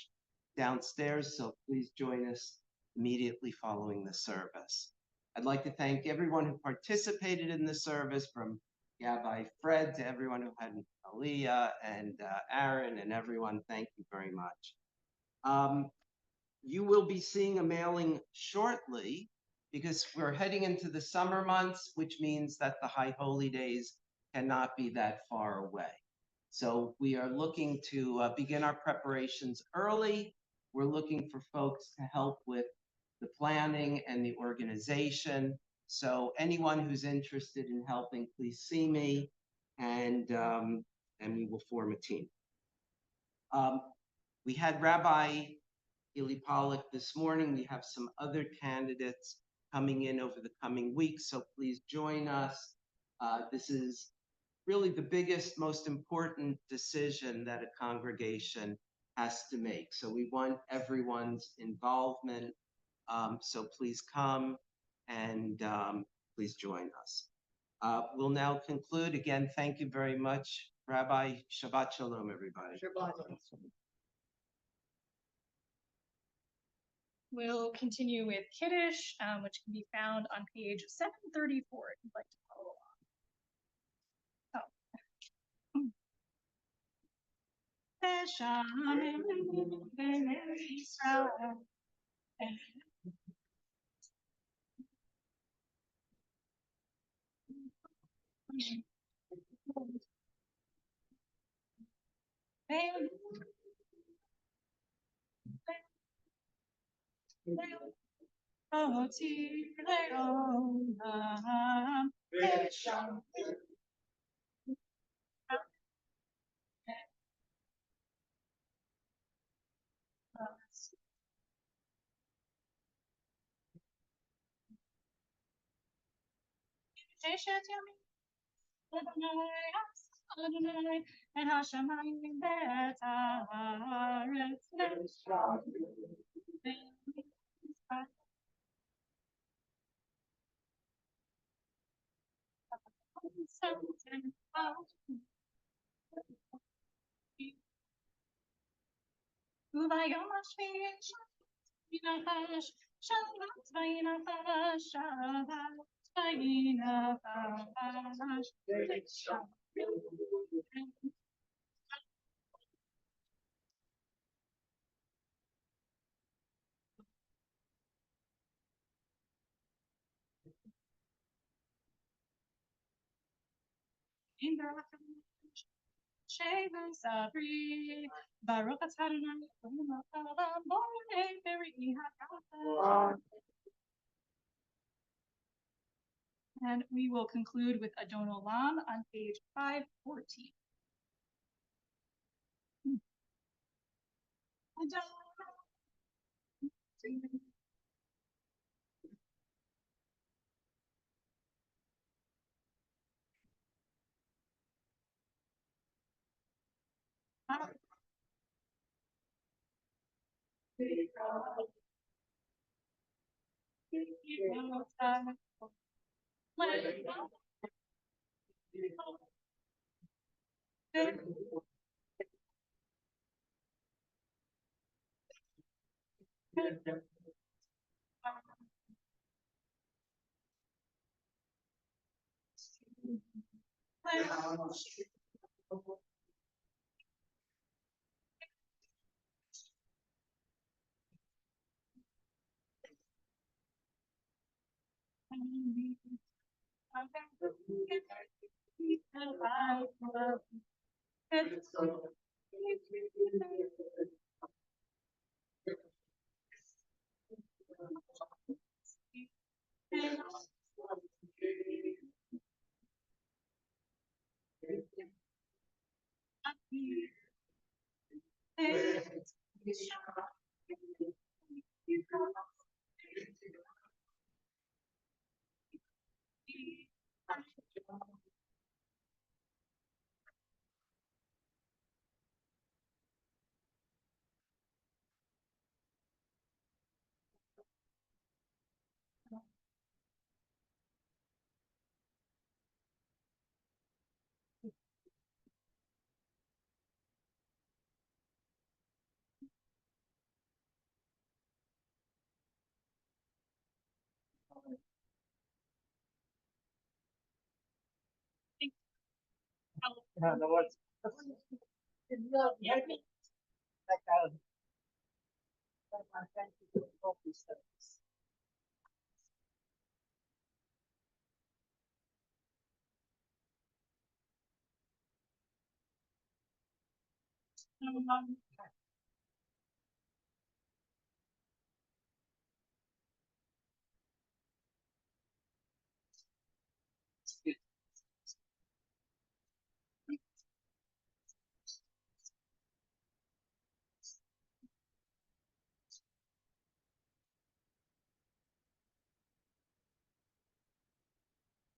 downstairs, so please join us immediately following the service. I'd like to thank everyone who participated in the service, from Rabbi Fred to everyone who had Aliyah and Aaron and everyone. Thank you very much. You will be seeing a mailing shortly because we're heading into the summer months, which means that the high holy days cannot be that far away. So we are looking to begin our preparations early. We're looking for folks to help with the planning and the organization. So anyone who's interested in helping, please see me, and we will form a team. We had Rabbi Healey-Pollack this morning. We have some other candidates coming in over the coming weeks, so please join us. This is really the biggest, most important decision that a congregation has to make. So we want everyone's involvement. So please come and please join us. We'll now conclude. Again, thank you very much, Rabbi. Shabbat Shalom, everybody. Shabbat. We'll continue with Kiddush, which can be found on page 734 if you'd like to follow along. Sheshet Yamim. Adonai, and Hashemayim be'aretz Uvayom Hashvi Vayinachash Shabbat Vayinachash Shabbat Vayinachash Shaven Sabri Baruch Adonai Borei Beri Hakata. And we will conclude with Adon Olam on page 514.